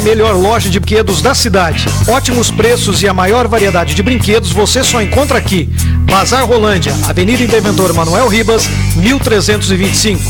melhor loja de brinquedos da cidade. Ótimos preços e a maior variedade de brinquedos você só encontra aqui. Bazar Rolândia, Avenida Interventor Manuel Ribas, 1325.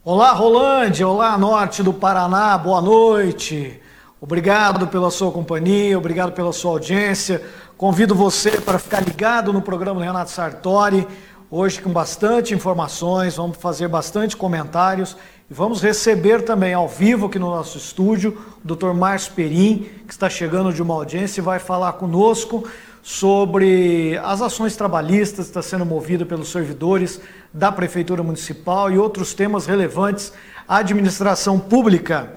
Olá, Rolândia, olá, norte do Paraná, boa noite. Obrigado pela sua companhia, obrigado pela sua audiência. Convido você para ficar ligado no programa do Renato Sartori, hoje com bastante informações, vamos fazer bastante comentários e vamos receber também ao vivo aqui no nosso estúdio o Dr. Márcio Perim, que está chegando de uma audiência e vai falar conosco sobre as ações trabalhistas que estão sendo movidas pelos servidores da Prefeitura Municipal e outros temas relevantes à administração pública.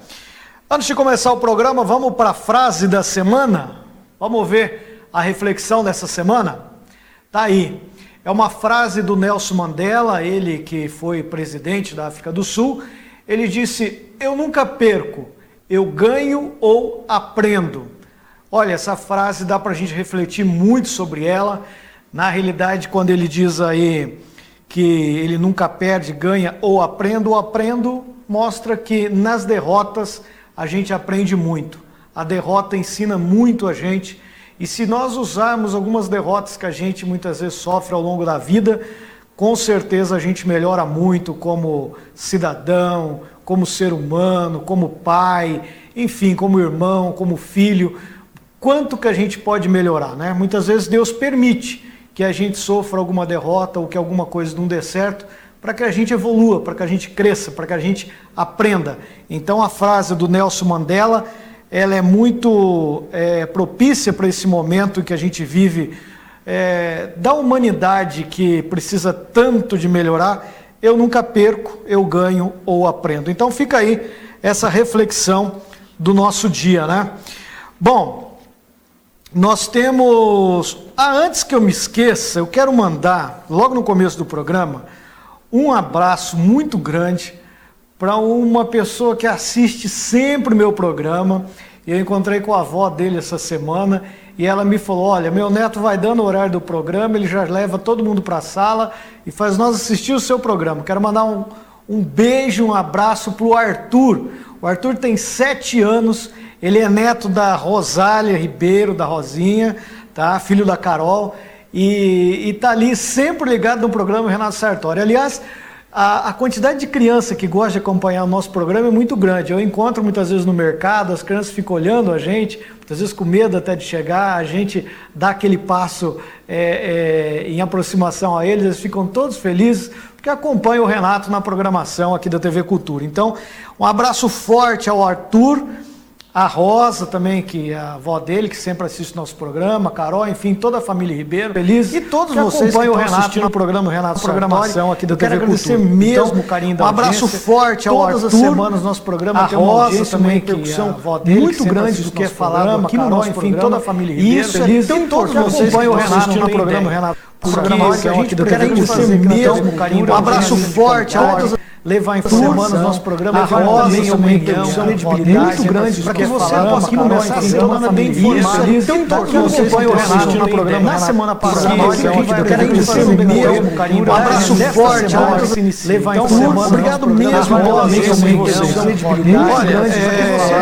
Antes de começar o programa, vamos para a frase da semana? Vamos ver a reflexão dessa semana? Tá aí. É uma frase do Nelson Mandela, ele que foi presidente da África do Sul. Ele disse: "Eu nunca perco, eu ganho ou aprendo." Olha, essa frase dá para a gente refletir muito sobre ela. Na realidade, quando ele diz aí que ele nunca perde, ganha ou aprendo, o aprendo mostra que nas derrotas a gente aprende muito. A derrota ensina muito a gente. E se nós usarmos algumas derrotas que a gente muitas vezes sofre ao longo da vida, com certeza a gente melhora muito como cidadão, como ser humano, como pai, enfim, como irmão, como filho. Quanto que a gente pode melhorar, né? Muitas vezes Deus permite que a gente sofra alguma derrota ou que alguma coisa não dê certo, para que a gente evolua, para que a gente cresça, para que a gente aprenda. Então a frase do Nelson Mandela, ela é muito propícia para esse momento que a gente vive, da humanidade que precisa tanto de melhorar. Eu nunca perco, eu ganho ou aprendo. Então fica aí essa reflexão do nosso dia, né? Bom, nós temos... antes que eu me esqueça, eu quero mandar, logo no começo do programa, um abraço muito grande para uma pessoa que assiste sempre o meu programa. Eu encontrei com a avó dele essa semana e ela me falou: "Olha, meu neto vai dando o horário do programa, ele já leva todo mundo para a sala e faz nós assistir o seu programa." Quero mandar um beijo, um abraço para o Arthur. O Arthur tem 7 anos, ele é neto da Rosália Ribeiro, da Rosinha, tá? Filho da Carol. E está ali sempre ligado no programa Renato Sartori. Aliás, a quantidade de criança que gosta de acompanhar o nosso programa é muito grande. Eu encontro muitas vezes no mercado, as crianças ficam olhando a gente, muitas vezes com medo até de chegar, a gente dá aquele passo em aproximação a eles ficam todos felizes, porque acompanham o Renato na programação aqui da TV Cultura. Então, um abraço forte ao Arthur, a Rosa também, que é a avó dele, que sempre assiste nosso programa, a Carol, enfim, toda a família Ribeiro, feliz. E todos vocês que acompanham o Renato no programa Renato programação aqui da TV Cultura. Quero agradecer mesmo o carinho da audiência. Um abraço forte ao Arthur. Todas as semanas nosso programa tem uma audiência também, repercussão muito grande do que é falado aqui no nosso programa. Enfim, toda a família Ribeiro. Isso, feliz. E todos vocês que acompanham o Renato no programa Renato. Porque a gente quer agradecer mesmo o carinho. Um abraço forte ao Arthur. Levar em semanas nosso programa, a Rosa também é uma credibilidade muito grande para que você possa aqui começar a semana bem informado. Então, todos vocês que acompanham o Renato no programa na semana passada, eu quero agradecer mesmo carinho. Um abraço forte ao Arthur. Levar em semanas, obrigado mesmo pela credibilidade. Olha,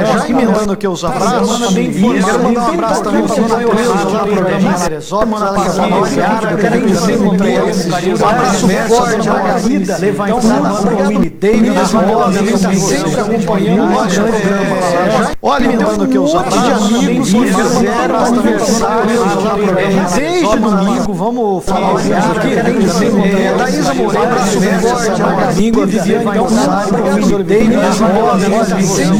já emendando aqui os abraços, quero mandar um abraço também para o Renato no programa semana passada, eu quero agradecer mesmo carinho. Um abraço forte ao Arthur. Levar em semanas, sempre acompanhando o nosso programa. Olha, lembrando que os amigos que fizeram aniversário desde domingo, vamos falar aqui, da Isa Moreira, domingo, a Viviane Calçado,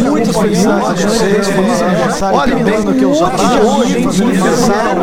muitas felicidades a vocês, feliz aniversário. Olha, lembrando que os amigos aniversário,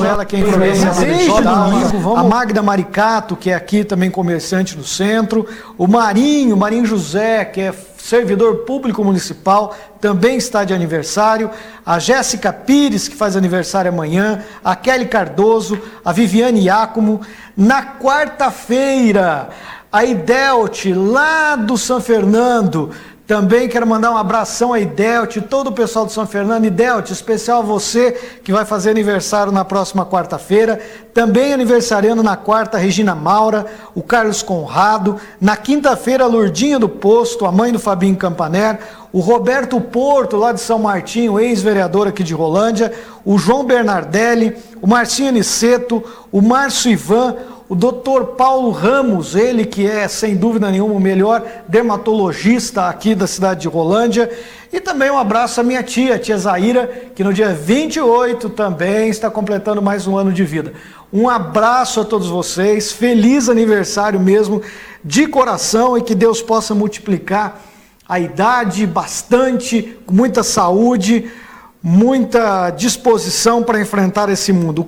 ela que é influência desde domingo, a Magda Maricato, que é aqui também comerciante no centro, o Marinho José, que é servidor público municipal, também está de aniversário, a Jéssica Pires, que faz aniversário amanhã, a Kelly Cardoso, a Viviane Iacomo. Na quarta-feira, a Idelt, lá do São Fernando, Também quero mandar um abração a Idelt, todo o pessoal de São Fernando. Idelt, especial a você que vai fazer aniversário na próxima quarta-feira. Também aniversariando na quarta, Regina Maura, o Carlos Conrado. Na quinta-feira, a Lourdinha do Posto, a mãe do Fabinho Campaner. O Roberto Porto, lá de São Martinho, ex-vereador aqui de Rolândia. O João Bernardelli, o Marcinho Aniceto, o Márcio Ivan, o Dr. Paulo Ramos, ele que é, sem dúvida nenhuma, o melhor dermatologista aqui da cidade de Rolândia. E também um abraço à minha tia Zaira, que no dia 28 também está completando mais um ano de vida. Um abraço a todos vocês, feliz aniversário mesmo, de coração, e que Deus possa multiplicar a idade bastante, com muita saúde, muita disposição para enfrentar esse mundo. O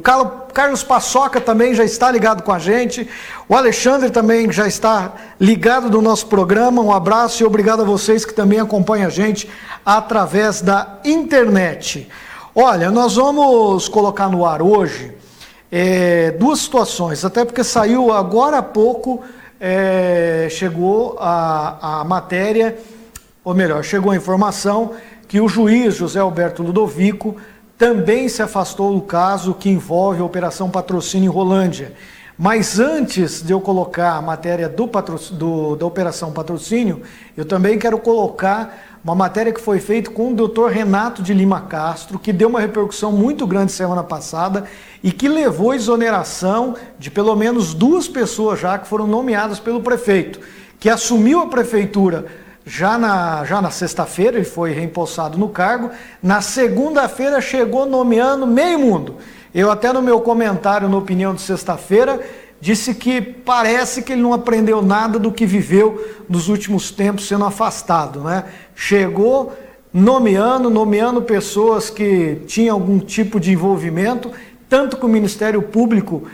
Carlos Paçoca também já está ligado com a gente, o Alexandre também já está ligado no nosso programa. Um abraço e obrigado a vocês que também acompanham a gente através da internet. Olha, nós vamos colocar no ar hoje duas situações, até porque saiu agora há pouco, chegou a matéria, ou melhor, chegou a informação que o juiz José Alberto Ludovico também se afastou do caso que envolve a Operação Patrocínio em Rolândia. Mas antes de eu colocar a matéria da Operação Patrocínio, eu também quero colocar uma matéria que foi feita com o Dr. Renato de Lima Castro, que deu uma repercussão muito grande semana passada e que levou à exoneração de pelo menos 2 pessoas já que foram nomeadas pelo prefeito, que assumiu a prefeitura já na sexta-feira. Ele foi reempossado no cargo. Na segunda-feira chegou nomeando meio mundo. Eu até no meu comentário, na opinião de sexta-feira, disse que parece que ele não aprendeu nada do que viveu nos últimos tempos sendo afastado, né? Chegou nomeando pessoas que tinham algum tipo de envolvimento, tanto que o Ministério Público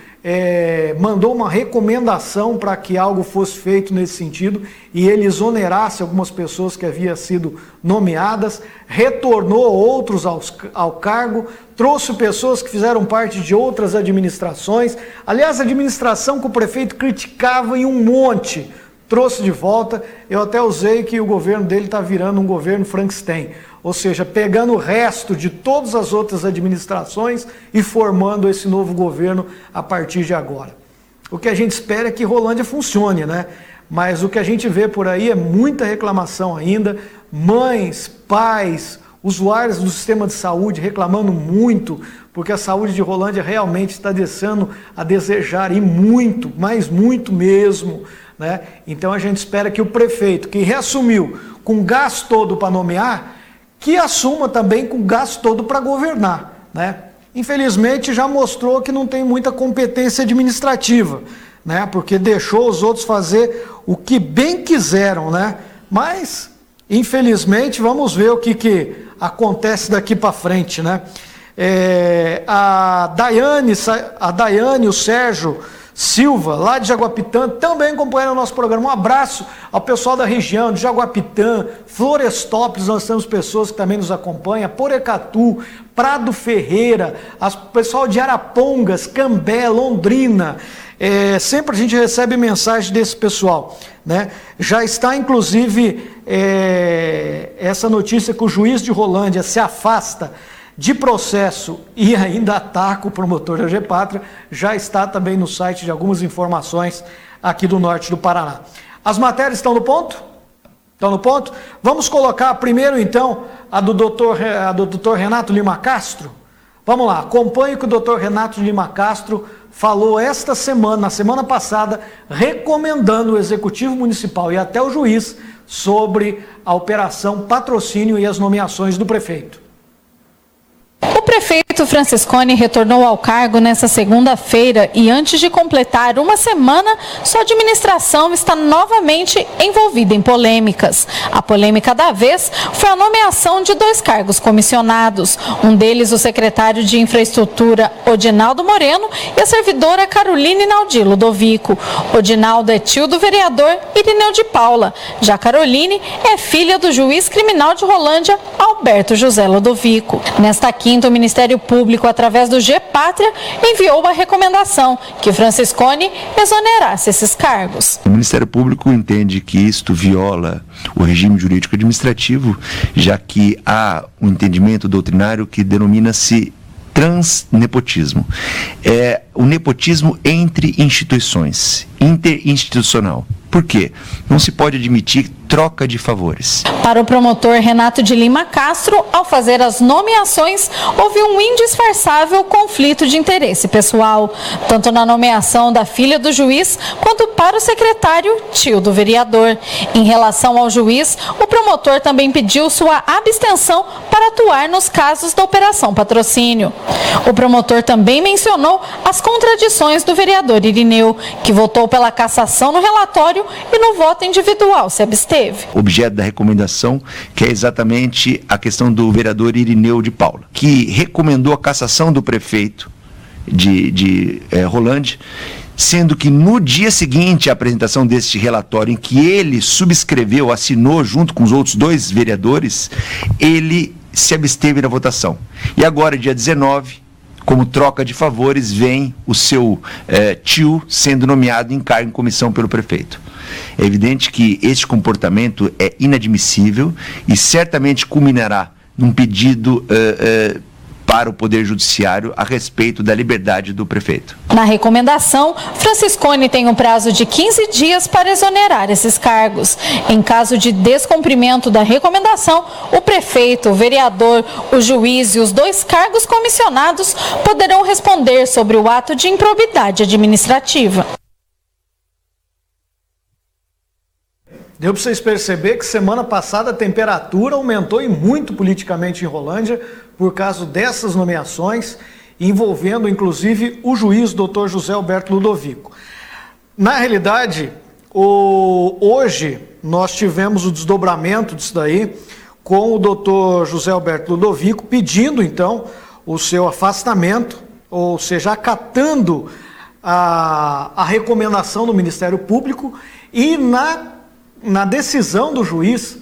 mandou uma recomendação para que algo fosse feito nesse sentido e ele exonerasse algumas pessoas que haviam sido nomeadas, retornou outros ao cargo, trouxe pessoas que fizeram parte de outras administrações, aliás, a administração que o prefeito criticava em um monte, trouxe de volta. Eu até usei que o governo dele está virando um governo Frankenstein, ou seja, pegando o resto de todas as outras administrações e formando esse novo governo a partir de agora. O que a gente espera é que Rolândia funcione, né? Mas o que a gente vê por aí é muita reclamação ainda, mães, pais, usuários do sistema de saúde reclamando muito, porque a saúde de Rolândia realmente está deixando a desejar, e muito, mas muito mesmo, né? Então a gente espera que o prefeito, que reassumiu com gás todo para nomear, que assuma também com gasto todo para governar, né? Infelizmente já mostrou que não tem muita competência administrativa, né? Porque deixou os outros fazer o que bem quiseram, né? Mas, infelizmente, vamos ver o que acontece daqui para frente, né? A Daiane, o Sérgio Silva, lá de Jaguapitã, também acompanhando o nosso programa. Um abraço ao pessoal da região de Jaguapitã, Florestópolis, nós temos pessoas que também nos acompanham, Porecatu, Prado Ferreira, o pessoal de Arapongas, Cambé, Londrina. Sempre a gente recebe mensagem desse pessoal, né? Já está, inclusive, essa notícia que o juiz de Rolândia se afasta de processo e ainda ataca o promotor da Gepátria, já está também no site de algumas informações aqui do norte do Paraná. As matérias estão no ponto? Estão no ponto? Vamos colocar primeiro, então, a do Dr. Renato Lima Castro. Vamos lá, acompanhe o que o Dr. Renato Lima Castro falou esta semana, na semana passada, recomendando o Executivo Municipal e até o juiz sobre a Operação Patrocínio e as nomeações do prefeito. O prefeito Francesconi retornou ao cargo nesta segunda-feira e antes de completar uma semana, sua administração está novamente envolvida em polêmicas. A polêmica da vez foi a nomeação de 2 cargos comissionados, um deles o secretário de Infraestrutura Odinaldo Moreno e a servidora Caroline Naldi Ludovico. Odinaldo é tio do vereador Irineu de Paula, já Caroline é filha do juiz criminal de Rolândia, Alberto José Ludovico. Nesta quinta, o Ministério Público, através do Gepátria, enviou a recomendação que Franciscone exonerasse esses cargos. O Ministério Público entende que isto viola o regime jurídico administrativo, já que há um entendimento doutrinário que denomina-se transnepotismo. É o nepotismo entre instituições, interinstitucional. Por quê? Não se pode admitir troca de favores. Para o promotor Renato de Lima Castro, ao fazer as nomeações, houve um indisfarçável conflito de interesse pessoal, tanto na nomeação da filha do juiz, quanto para o secretário, tio do vereador. Em relação ao juiz, o promotor também pediu sua abstenção para atuar nos casos da Operação Patrocínio. O promotor também mencionou as contradições do vereador Irineu, que votou pela cassação no relatório e no voto individual se absteve. Objeto da recomendação, que é exatamente a questão do vereador Irineu de Paula, que recomendou a cassação do prefeito de Rolândia, sendo que no dia seguinte à apresentação deste relatório, em que ele subscreveu, assinou junto com os outros 2 vereadores, ele se absteve na votação. E agora, dia 19, como troca de favores, vem o seu tio sendo nomeado em cargo em comissão pelo prefeito. É evidente que este comportamento é inadmissível e certamente culminará num pedido para o Poder Judiciário a respeito da liberdade do prefeito. Na recomendação, Franciscone tem um prazo de 15 dias para exonerar esses cargos. Em caso de descumprimento da recomendação, o prefeito, o vereador, o juiz e os 2 cargos comissionados poderão responder sobre o ato de improbidade administrativa. Deu para vocês perceber que semana passada a temperatura aumentou e muito politicamente em Rolândia por causa dessas nomeações, envolvendo inclusive o juiz Dr. José Alberto Ludovico. Na realidade, hoje nós tivemos o desdobramento disso daí com o Dr. José Alberto Ludovico pedindo então o seu afastamento, ou seja, acatando a recomendação do Ministério Público e na decisão do juiz,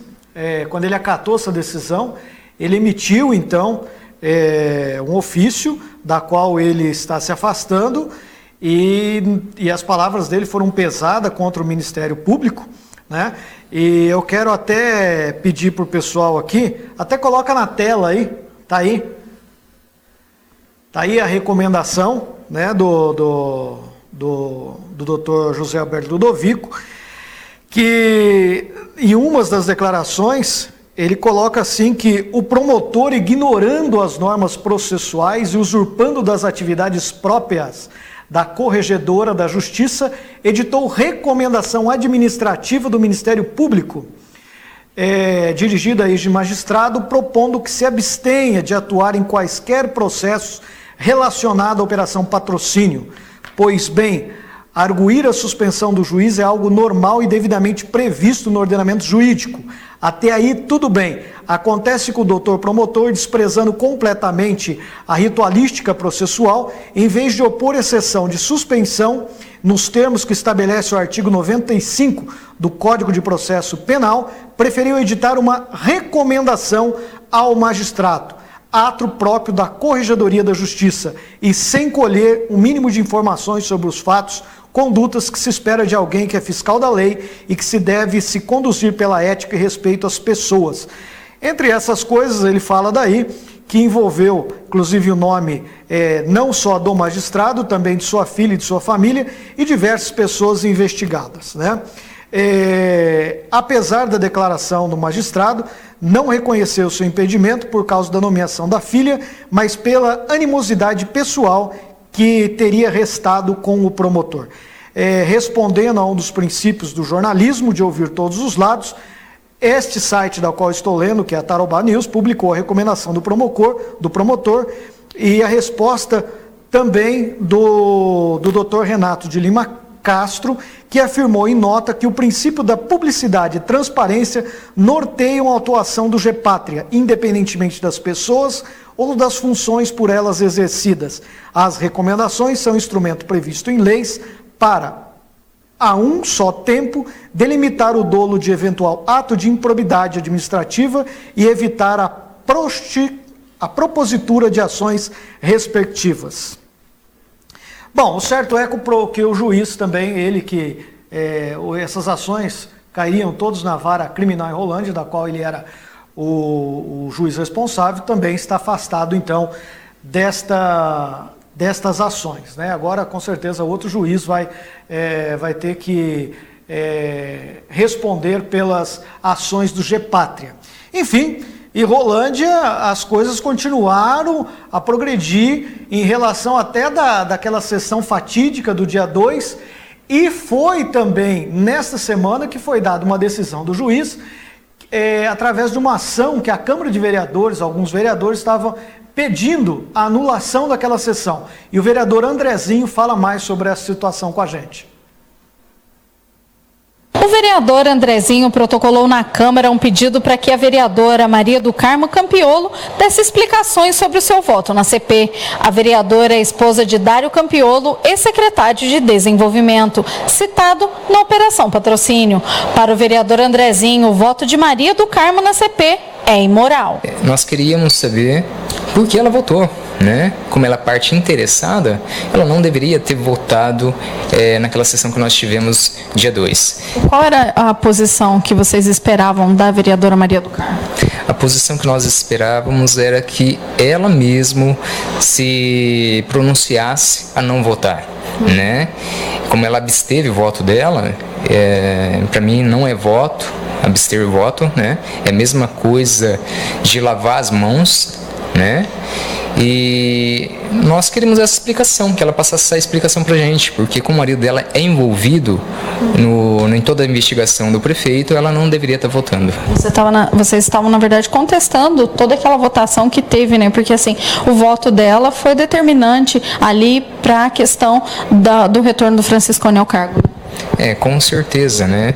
quando ele acatou essa decisão, ele emitiu, então, um ofício da qual ele está se afastando e as palavras dele foram pesadas contra o Ministério Público, né? E eu quero até pedir para o pessoal aqui, até coloca na tela aí, tá aí a recomendação, né, do Dr. José Alberto Ludovico, que em umas das declarações ele coloca assim que o promotor, ignorando as normas processuais e usurpando das atividades próprias da Corregedora da Justiça, editou recomendação administrativa do Ministério Público, dirigida a este magistrado, propondo que se abstenha de atuar em quaisquer processos relacionados à Operação Patrocínio, pois bem, arguir a suspensão do juiz é algo normal e devidamente previsto no ordenamento jurídico. Até aí, tudo bem. Acontece com o doutor promotor, desprezando completamente a ritualística processual, em vez de opor exceção de suspensão, nos termos que estabelece o artigo 95 do Código de Processo Penal, preferiu editar uma recomendação ao magistrado, ato próprio da Corregedoria da Justiça, e sem colher o mínimo de informações sobre os fatos, condutas que se espera de alguém que é fiscal da lei e que se deve se conduzir pela ética e respeito às pessoas. Entre essas coisas, ele fala daí que envolveu, inclusive, o nome não só do magistrado, também de sua filha e de sua família e diversas pessoas investigadas, né? Apesar da declaração do magistrado, não reconheceu seu impedimento por causa da nomeação da filha, mas pela animosidade pessoal que teria restado com o promotor. Respondendo a um dos princípios do jornalismo, de ouvir todos os lados, este site da qual estou lendo, que é a Tarobá News, publicou a recomendação do promotor e a resposta também do Dr. Renato de Lima Castro, que afirmou em nota que o princípio da publicidade e transparência norteiam a atuação do Gepátria, independentemente das pessoas ou das funções por elas exercidas. As recomendações são instrumento previsto em leis para, a um só tempo, delimitar o dolo de eventual ato de improbidade administrativa e evitar a a propositura de ações respectivas. Bom, o certo é que o juiz também, ele que essas ações caíam todos na vara criminal em Rolândia, da qual ele era o juiz responsável, também está afastado, então, destas ações, né? Agora, com certeza, outro juiz vai ter que responder pelas ações do Gepátria. Enfim, em Rolândia, as coisas continuaram a progredir em relação até daquela sessão fatídica do dia 2, e foi também nesta semana que foi dada uma decisão do juiz, através de uma ação que a Câmara de Vereadores, alguns vereadores estavam pedindo a anulação daquela sessão. E o vereador Andrezinho fala mais sobre essa situação com a gente. O vereador Andrezinho protocolou na Câmara um pedido para que a vereadora Maria do Carmo Campiolo desse explicações sobre o seu voto na CP. A vereadora é esposa de Dário Campiolo, ex-secretário de Desenvolvimento, citado na Operação Patrocínio. Para o vereador Andrezinho, o voto de Maria do Carmo na CP é imoral. Nós queríamos saber por que ela votou, né? Como ela é parte interessada, ela não deveria ter votado naquela sessão que nós tivemos dia 2. Qual era a posição que vocês esperavam da vereadora Maria do Carmo? A posição que nós esperávamos era que ela mesmo se pronunciasse a não votar, né? Como ela absteve o voto dela, para mim não é voto, abster o voto, né? É a mesma coisa de lavar as mãos, né? E nós queremos essa explicação, que ela passasse essa explicação pra gente, porque como o marido dela é envolvido em toda a investigação do prefeito, ela não deveria estar votando. Vocês estavam, na verdade, contestando toda aquela votação que teve, né? Porque, assim, o voto dela foi determinante ali para a questão do retorno do Franciscone ao cargo. Com certeza, né?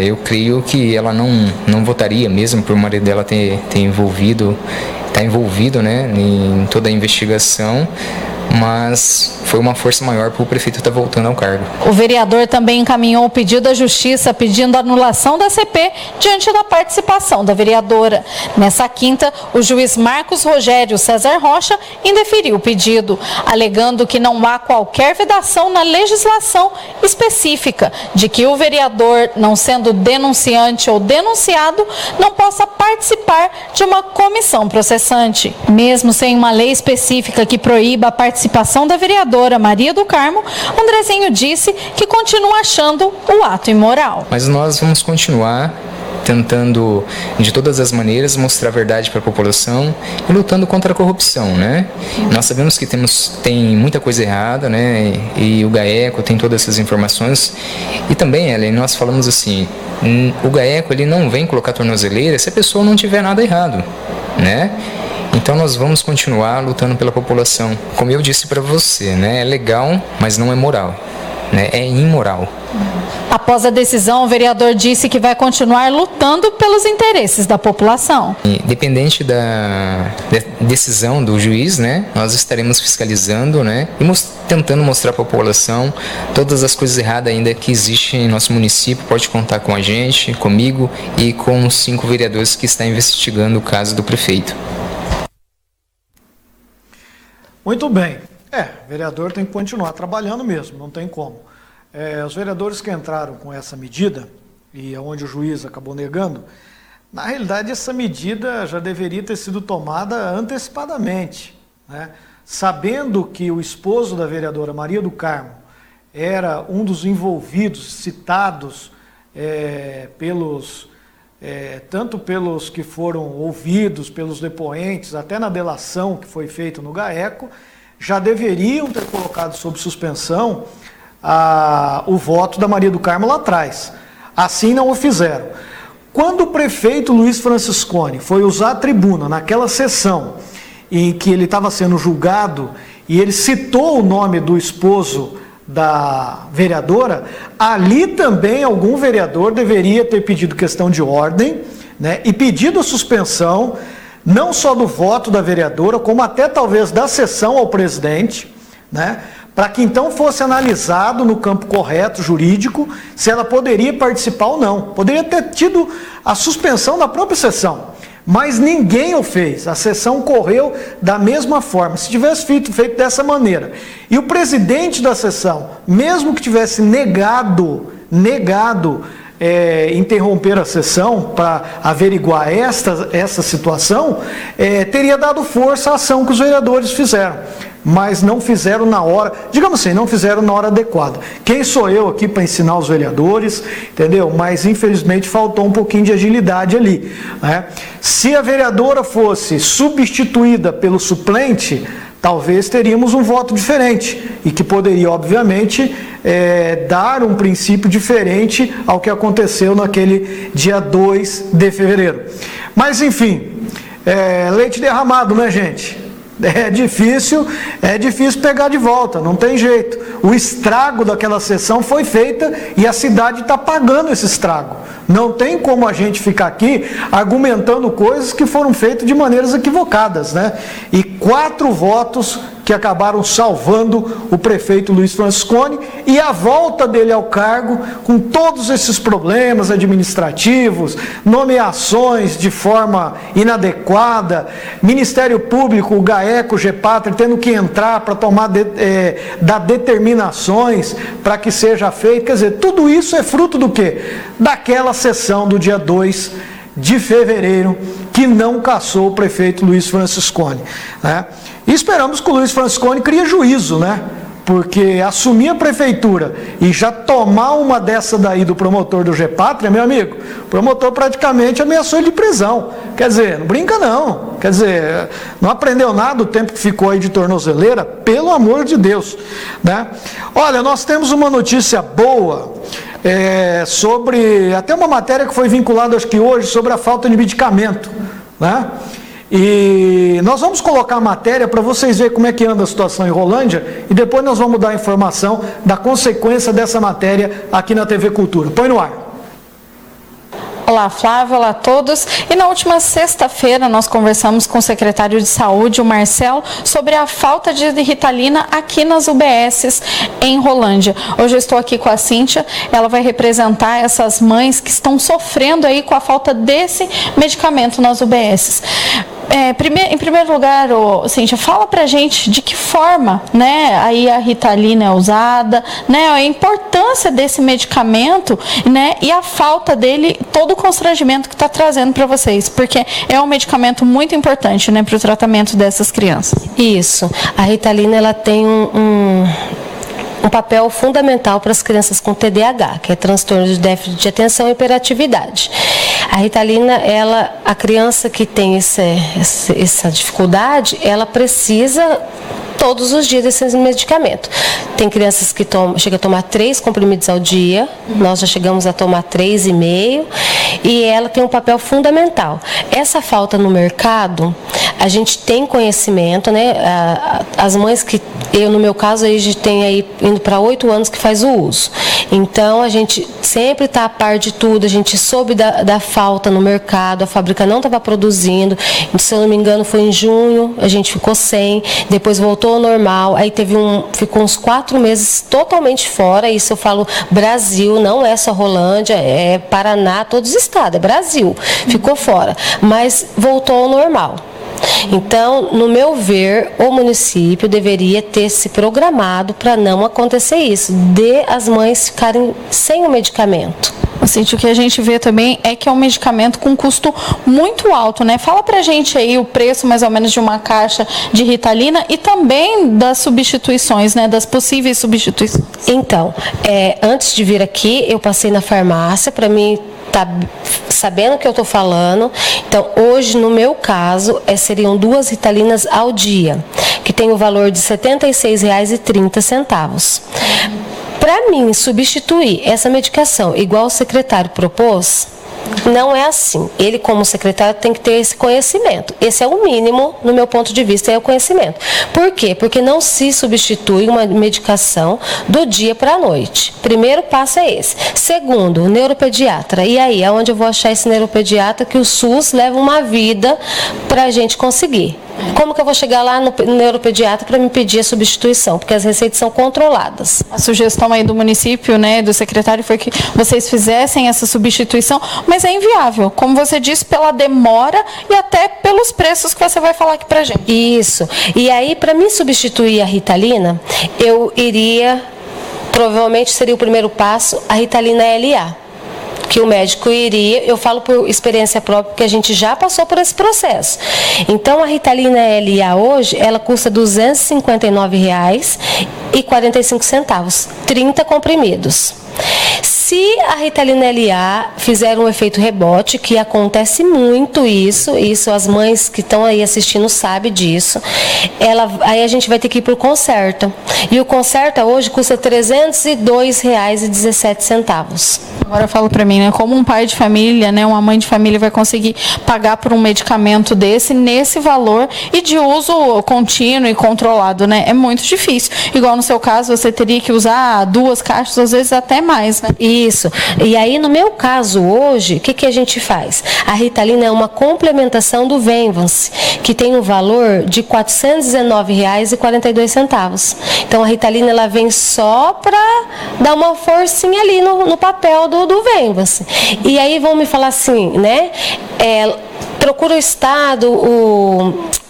Eu creio que ela não votaria mesmo por o marido dela ter está envolvido, né, em toda a investigação, mas foi uma força maior para o prefeito estar voltando ao cargo. O vereador também encaminhou o pedido à Justiça pedindo a anulação da CP diante da participação da vereadora. Nessa quinta, o juiz Marcos Rogério César Rocha indeferiu o pedido, alegando que não há qualquer vedação na legislação específica de que o vereador, não sendo denunciante ou denunciado, não possa participar de uma comissão processante. Mesmo sem uma lei específica que proíba a participação da vereadora Maria do Carmo, Andrezinho disse que continua achando o ato imoral. Mas nós vamos continuar tentando, de todas as maneiras, mostrar a verdade para a população e lutando contra a corrupção, né? Nós sabemos que tem muita coisa errada, né? E o GAECO tem todas essas informações. E também, Ellen, nós falamos assim, o GAECO ele não vem colocar tornozeleira se a pessoa não tiver nada errado, né? Então nós vamos continuar lutando pela população. Como eu disse para você, né? É legal, mas não é moral, né? É imoral. Após a decisão, o vereador disse que vai continuar lutando pelos interesses da população. Independente da decisão do juiz, né, nós estaremos fiscalizando, né, e tentando mostrar para a população todas as coisas erradas ainda que existem em nosso município. Pode contar com a gente, comigo e com os 5 vereadores que estão investigando o caso do prefeito. Muito bem. O vereador tem que continuar trabalhando mesmo, não tem como. Os vereadores que entraram com essa medida, e onde o juiz acabou negando, na realidade essa medida já deveria ter sido tomada antecipadamente, né? Sabendo que o esposo da vereadora Maria do Carmo era um dos envolvidos, citados tanto pelos que foram ouvidos, pelos depoentes, até na delação que foi feita no GAECO, já deveriam ter colocado sob suspensão o voto da Maria do Carmo lá atrás. Assim não o fizeram. Quando o prefeito Luiz Franciscone foi usar a tribuna naquela sessão em que ele estava sendo julgado e ele citou o nome do esposo da vereadora, ali também algum vereador deveria ter pedido questão de ordem, né, e pedido a suspensão não só do voto da vereadora, como até talvez da sessão ao presidente, né, para que então fosse analisado no campo correto, jurídico, se ela poderia participar ou não. Poderia ter tido a suspensão da própria sessão, Mas ninguém o fez, a sessão correu da mesma forma. Se tivesse feito dessa maneira, e o presidente da sessão, mesmo que tivesse negado interromper a sessão para averiguar essa situação, teria dado força à ação que os vereadores fizeram. Mas não fizeram na hora, digamos assim, não fizeram na hora adequada. Quem sou eu aqui para ensinar os vereadores, entendeu? Mas infelizmente faltou um pouquinho de agilidade ali, né? Se a vereadora fosse substituída pelo suplente, talvez teríamos um voto diferente e que poderia, obviamente, dar um princípio diferente ao que aconteceu naquele dia 2 de fevereiro. Mas, enfim, leite derramado, né, gente? É difícil pegar de volta, não tem jeito. O estrago daquela sessão foi feita e a cidade está pagando esse estrago. Não tem como a gente ficar aqui argumentando coisas que foram feitas de maneiras equivocadas, né? E 4 votos que acabaram salvando o prefeito Luiz Franciscone e a volta dele ao cargo com todos esses problemas administrativos, nomeações de forma inadequada, Ministério Público, o GAECO, o GEPATRI tendo que entrar para dar determinações para que seja feito. Quer dizer, tudo isso é fruto do quê? Daquela sessão do dia 2 de fevereiro, que não cassou o prefeito Luiz Franciscone, né? E esperamos que o Luiz Franciscone crie juízo, né? Porque assumir a prefeitura e já tomar uma dessa daí do promotor do GEPATRI, meu amigo, o promotor praticamente ameaçou ele de prisão. Quer dizer, não brinca não. Quer dizer, não aprendeu nada o tempo que ficou aí de tornozeleira, pelo amor de Deus, né? Olha, nós temos uma notícia boa, sobre, até uma matéria que foi vinculada, acho que hoje, sobre a falta de medicamento, né? E nós vamos colocar a matéria para vocês verem como é que anda a situação em Rolândia e depois nós vamos dar a informação da consequência dessa matéria aqui na TV Cultura. Põe no ar. Olá, Flávio, olá a todos. E na última sexta-feira nós conversamos com o secretário de Saúde, o Marcelo, sobre a falta de Ritalina aqui nas UBSs em Rolândia. Hoje eu estou aqui com a Cíntia, ela vai representar essas mães que estão sofrendo aí com a falta desse medicamento nas UBSs. Em primeiro lugar, Cíntia, fala pra gente de que forma, né, aí a Ritalina é usada, né, a importância desse medicamento, né, e a falta dele, todo o constrangimento que está trazendo para vocês, porque é um medicamento muito importante, né, para o tratamento dessas crianças. Isso. A Ritalina, ela tem um papel fundamental para as crianças com TDAH, que é transtorno de déficit de atenção e hiperatividade. A Ritalina, a criança que tem essa dificuldade, ela precisa todos os dias desse medicamento. Tem crianças que chegam a tomar 3 comprimidos ao dia, nós já chegamos a tomar 3,5, e ela tem um papel fundamental. Essa falta no mercado, a gente tem conhecimento, né? As mães que, no meu caso, a gente tem aí indo para 8 anos que faz o uso. Então, a gente sempre está a par de tudo, a gente soube da falta no mercado, a fábrica não estava produzindo, se eu não me engano foi em junho, a gente ficou sem, depois voltou ao normal, aí ficou uns 4 meses totalmente fora, isso eu falo Brasil, não é só Rolândia, é Paraná, todos os estados, é Brasil, ficou fora, mas voltou ao normal. Então, no meu ver, o município deveria ter se programado para não acontecer isso, de as mães ficarem sem o medicamento. Assim, o que a gente vê também é que é um medicamento com custo muito alto, né? Fala pra gente aí o preço mais ou menos de uma caixa de Ritalina e também das substituições, né? Das possíveis substituições. Então, antes de vir aqui, eu passei na farmácia para mim tá sabendo o que eu estou falando. Então, hoje, no meu caso, seriam 2 Ritalinas ao dia, que tem o valor de R$ 76,30. Para mim, substituir essa medicação igual o secretário propôs, não é assim. Ele, como secretário, tem que ter esse conhecimento. Esse é o mínimo, no meu ponto de vista, é o conhecimento. Por quê? Porque não se substitui uma medicação do dia para a noite. Primeiro passo é esse. Segundo, o neuropediatra. E aí, aonde eu vou achar esse neuropediatra que o SUS leva uma vida para a gente conseguir? como que eu vou chegar lá no neuropediatra para me pedir a substituição? Porque as receitas são controladas. A sugestão aí do município, né, do secretário, foi que vocês fizessem essa substituição, mas é inviável, como você disse, pela demora e até pelos preços que você vai falar aqui pra gente. Isso. E aí, para me substituir a Ritalina, eu iria, provavelmente seria o primeiro passo, a Ritalina LA. Que o médico iria, eu falo por experiência própria, porque a gente já passou por esse processo. Então, a Ritalina LA hoje, ela custa R$ 259,45, 30 comprimidos. Se a Ritalina LA fizer um efeito rebote, que acontece muito isso as mães que estão aí assistindo sabem disso, aí a gente vai ter que ir para o Concerta. E o Concerta hoje custa R$ 302,17. Agora fala para mim, né, como um pai de família, né, uma mãe de família vai conseguir pagar por um medicamento desse, nesse valor e de uso contínuo e controlado, né? É muito difícil. Igual no seu caso, você teria que usar 2 caixas, às vezes até mais, né? Isso. E aí, no meu caso hoje, o que a gente faz? A Ritalina é uma complementação do Venvance, que tem um valor de R$ 419,42. Então, a Ritalina ela vem só para dar uma forcinha ali no papel do Venvance. E aí vão me falar assim, né? Procura o Estado,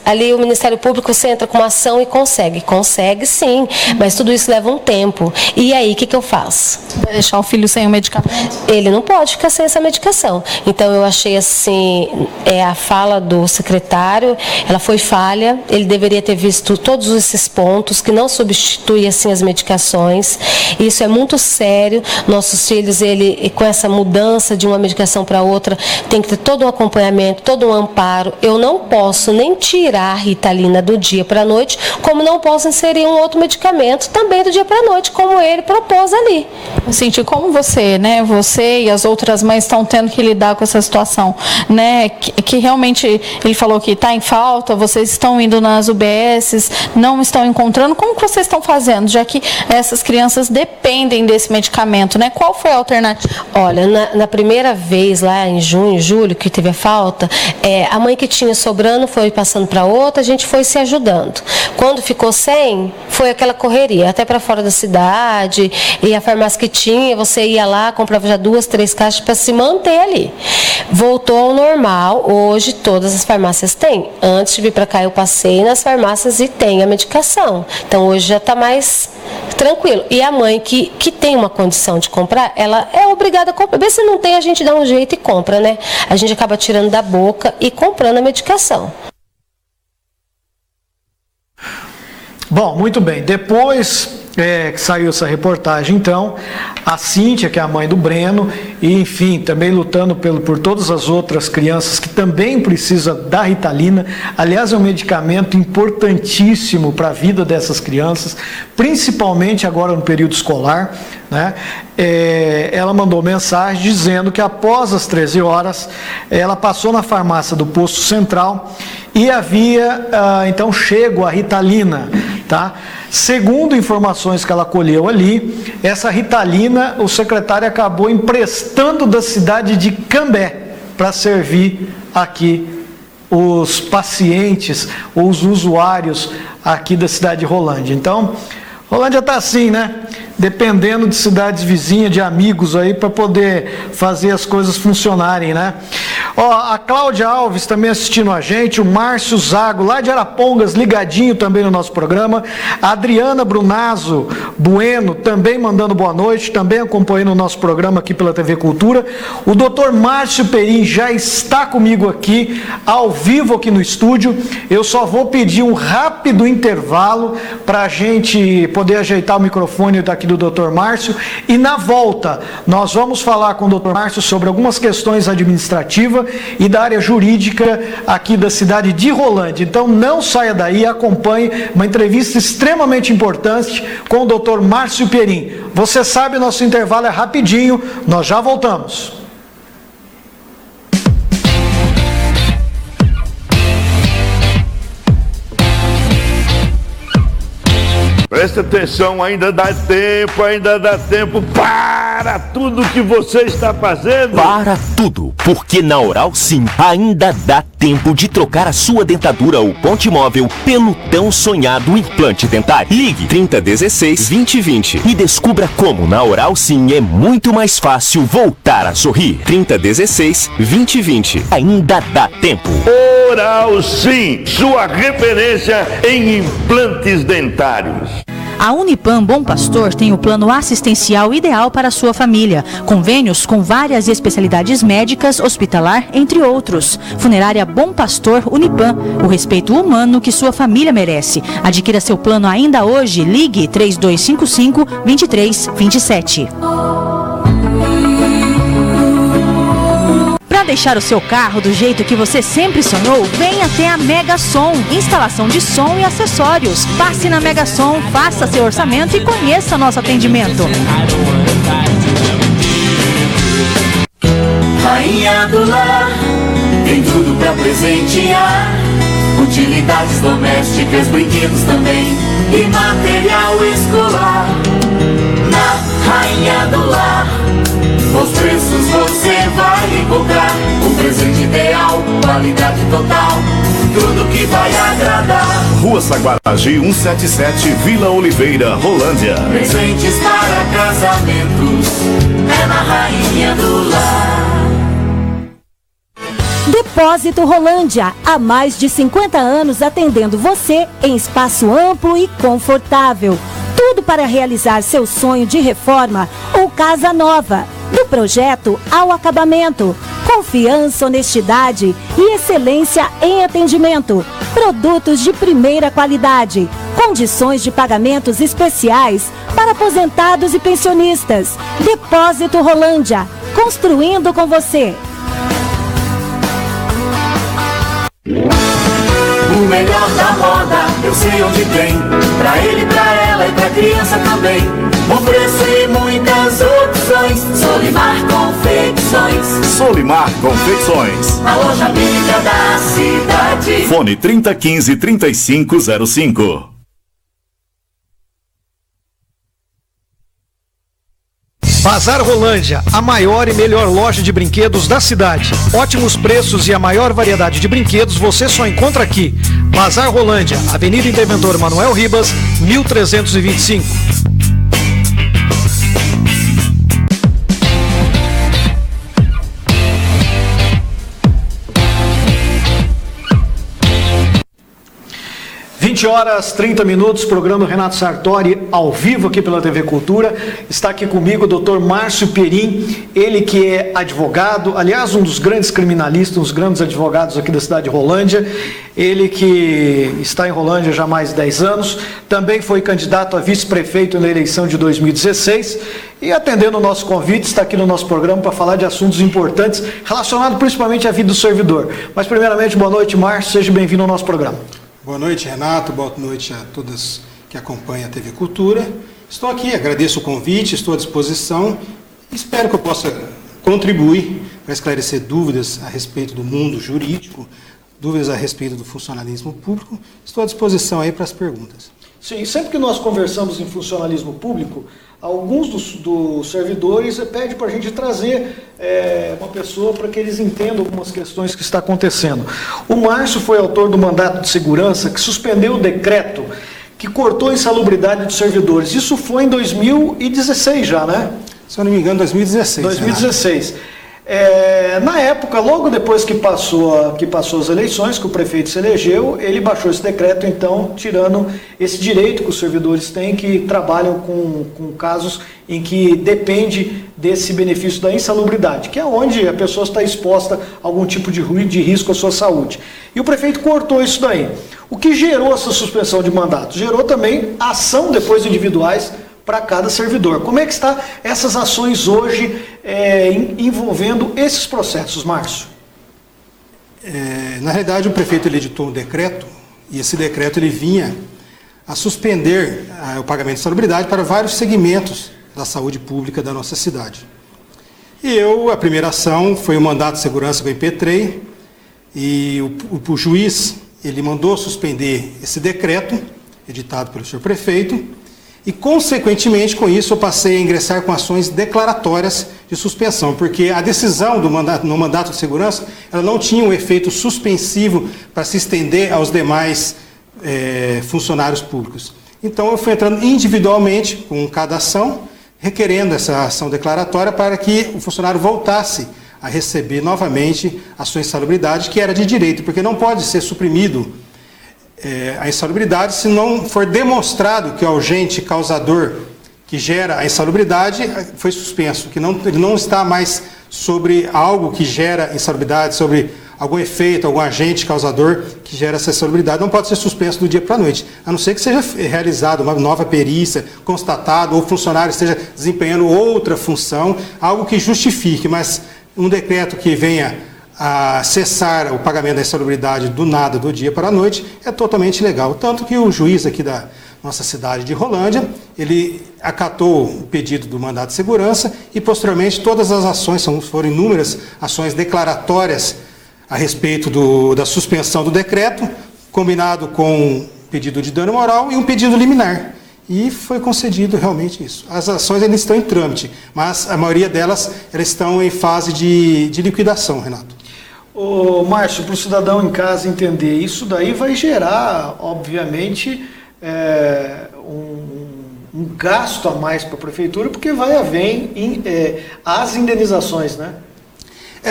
ali o Ministério Público, você entra com uma ação e consegue. Consegue sim, mas tudo isso leva um tempo. E aí, o que eu faço? Vai deixar o filho sem o medicamento? Ele não pode ficar sem essa medicação. Então, eu achei assim, a fala do secretário, ela foi falha. Ele deveria ter visto todos esses pontos, que não substitui assim as medicações. Isso é muito sério. Nossos filhos, com essa mudança de uma medicação para outra, tem que ter todo um acompanhamento, todo um amparo. Eu não posso nem tirar a Ritalina do dia para a noite, como não posso inserir um outro medicamento também do dia para a noite, como ele propôs ali. Eu senti como você, né? Você e as outras mães estão tendo que lidar com essa situação, né? Que realmente ele falou que está em falta, vocês estão indo nas UBSs, não estão encontrando. Como que vocês estão fazendo, já que essas crianças dependem desse medicamento, né? Qual foi a alternativa? Olha, na primeira vez lá em junho, julho, que teve a falta, a mãe que tinha sobrando foi passando para outra, a gente foi se ajudando. Quando ficou sem, foi aquela correria, até para fora da cidade, e a farmácia que tinha, você ia lá, comprava já 2, 3 caixas para se manter ali. Voltou ao normal, hoje todas as farmácias têm. Antes de vir para cá eu passei nas farmácias e tem a medicação. Então hoje já está mais tranquilo. E a mãe que tem uma condição de comprar, ela é obrigada a comprar. Se não tem, a gente dá um jeito e compra, né? A gente acaba tirando da boca e comprando a medicação. Bom, muito bem. Depois que saiu essa reportagem, então, a Cíntia, que é a mãe do Breno, e enfim, também lutando por todas as outras crianças que também precisam da Ritalina. Aliás, é um medicamento importantíssimo para a vida dessas crianças, principalmente agora no período escolar, né? Ela mandou mensagem dizendo que após as 13 horas, ela passou na farmácia do Posto Central e havia, então, chego a Ritalina, tá? Segundo informações que ela colheu ali, essa Ritalina, o secretário acabou emprestando da cidade de Cambé para servir aqui os pacientes, ou os usuários aqui da cidade de Rolândia. Então, Rolândia está assim, né? Dependendo de cidades vizinhas, de amigos aí, para poder fazer as coisas funcionarem, né? Ó, a Cláudia Alves também assistindo a gente, o Márcio Zago, lá de Arapongas, ligadinho também no nosso programa, a Adriana Brunazzo Bueno, também mandando boa noite, também acompanhando o nosso programa aqui pela TV Cultura. O doutor Márcio Perim já está comigo aqui, ao vivo aqui no estúdio. Eu só vou pedir um rápido intervalo para a gente poder ajeitar o microfone daqui do Dr. Márcio, e na volta nós vamos falar com o Dr. Márcio sobre algumas questões administrativas e da área jurídica aqui da cidade de Rolândia. Então não saia daí, acompanhe uma entrevista extremamente importante com o Dr. Márcio Perim. Você sabe, nosso intervalo é rapidinho, nós já voltamos. Presta atenção, ainda dá tempo, para! Para tudo que você está fazendo. Para tudo, porque na Oral Sim ainda dá tempo de trocar a sua dentadura ou ponte móvel pelo tão sonhado implante dentário. Ligue 3016-2020 e descubra como na Oral Sim é muito mais fácil voltar a sorrir. 3016-2020. Ainda dá tempo. Oral Sim, sua referência em implantes dentários. A Unipam Bom Pastor tem o plano assistencial ideal para a sua família. Convênios com várias especialidades médicas, hospitalar, entre outros. Funerária Bom Pastor Unipam, o respeito humano que sua família merece. Adquira seu plano ainda hoje. Ligue 3255-2327. Para deixar o seu carro do jeito que você sempre sonhou, venha até a Mega Som. Instalação de som e acessórios. Passe na Mega Som, faça seu orçamento e conheça nosso atendimento. Rainha do Lar, tem tudo pra presentear. Utilidades domésticas, brinquedos também e material escolar. Na Rainha do Lar, os preços você vai encontrar. Um presente ideal, qualidade total, tudo que vai agradar. Rua Saguaragi 177, Vila Oliveira, Rolândia. Presentes para casamentos, é na Rainha do Lar. Depósito Rolândia, há mais de 50 anos atendendo você em espaço amplo e confortável. Tudo para realizar seu sonho de reforma ou casa nova. Do projeto ao acabamento. Confiança, honestidade e excelência em atendimento. Produtos de primeira qualidade. Condições de pagamentos especiais para aposentados e pensionistas. Depósito Rolândia. Construindo com você. O melhor da moda, eu sei onde tem. Pra ele, pra ela e pra criança também. Bom preço e muitas opções. Solimar Confecções. Solimar Confecções. A loja amiga da cidade. Fone 3015-3505. Bazar Rolândia, a maior e melhor loja de brinquedos da cidade. Ótimos preços e a maior variedade de brinquedos você só encontra aqui. Bazar Rolândia, Avenida Interventor Manuel Ribas, 1325. Horas 30 minutos, programa Renato Sartori ao vivo aqui pela TV Cultura. Está aqui comigo o Dr. Márcio Perim, ele que é advogado, aliás, um dos grandes criminalistas, um dos grandes advogados aqui da cidade de Rolândia. Ele que está em Rolândia já há mais de 10 anos, também foi candidato a vice-prefeito na eleição de 2016 e, atendendo o nosso convite, está aqui no nosso programa para falar de assuntos importantes relacionados principalmente à vida do servidor. Mas, primeiramente, boa noite, Márcio, seja bem-vindo ao nosso programa. Boa noite, Renato. Boa noite a todas que acompanham a TV Cultura. Estou aqui, agradeço o convite, estou à disposição. Espero que eu possa contribuir para esclarecer dúvidas a respeito do mundo jurídico, dúvidas a respeito do funcionalismo público. Estou à disposição aí para as perguntas. Sim, sempre que nós conversamos em funcionalismo público, alguns dos servidores pedem para a gente trazer uma pessoa para que eles entendam algumas questões que está acontecendo. O Márcio foi autor do mandato de segurança que suspendeu o decreto que cortou a insalubridade dos servidores. Isso foi em 2016 já, né? Se eu não me engano, 2016. 2016. Na época, logo depois que passou as eleições, que o prefeito se elegeu, ele baixou esse decreto, então, tirando esse direito que os servidores têm, que trabalham com casos em que depende desse benefício da insalubridade, que é onde a pessoa está exposta a algum tipo de risco à sua saúde. E o prefeito cortou isso daí. O que gerou essa suspensão de mandato? Gerou também ação depois individuais para cada servidor. Como é que estão essas ações hoje envolvendo esses processos, Márcio? Na realidade, o prefeito ele editou um decreto, e esse decreto ele vinha a suspender o pagamento de insalubridade para vários segmentos da saúde pública da nossa cidade. E a primeira ação foi o mandato de segurança que eu impetrei, e o juiz ele mandou suspender esse decreto, editado pelo senhor prefeito, E, consequentemente, com isso, eu passei a ingressar com ações declaratórias de suspensão, porque a decisão no mandato de segurança ela não tinha um efeito suspensivo para se estender aos demais funcionários públicos. Então, eu fui entrando individualmente com cada ação, requerendo essa ação declaratória para que o funcionário voltasse a receber novamente a sua insalubridade, que era de direito, porque não pode ser suprimido a insalubridade se não for demonstrado que o agente causador que gera a insalubridade foi suspenso, que ele não está mais sobre algo que gera insalubridade, sobre algum efeito, algum agente causador que gera essa insalubridade, não pode ser suspenso do dia para a noite, a não ser que seja realizada uma nova perícia, constatado, ou o funcionário esteja desempenhando outra função, algo que justifique, mas um decreto que venha a cessar o pagamento da insalubridade do nada, do dia para a noite, é totalmente legal. Tanto que o juiz aqui da nossa cidade de Rolândia, ele acatou o pedido do mandato de segurança e, posteriormente, todas as ações, foram inúmeras ações declaratórias a respeito da suspensão do decreto, combinado com um pedido de dano moral e um pedido liminar. E foi concedido realmente isso. As ações ainda estão em trâmite, mas a maioria delas elas estão em fase de liquidação, Renato. Ô, Márcio, para o cidadão em casa entender, isso daí vai gerar, obviamente, um gasto a mais para a prefeitura, porque vai haver as indenizações, né?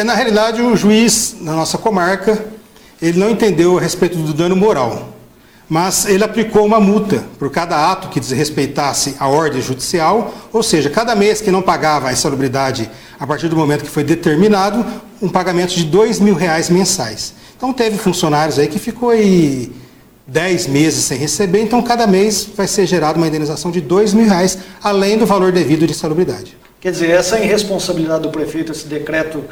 Na realidade, o juiz na nossa comarca, ele não entendeu a respeito do dano moral, mas ele aplicou uma multa por cada ato que desrespeitasse a ordem judicial, ou seja, cada mês que não pagava a insalubridade a partir do momento que foi determinado, um pagamento de R$2.000 mensais. Então teve funcionários aí que ficou aí 10 meses sem receber, então cada mês vai ser gerada uma indenização de R$2.000, além do valor devido de insalubridade. Quer dizer, essa irresponsabilidade do prefeito, esse decreto,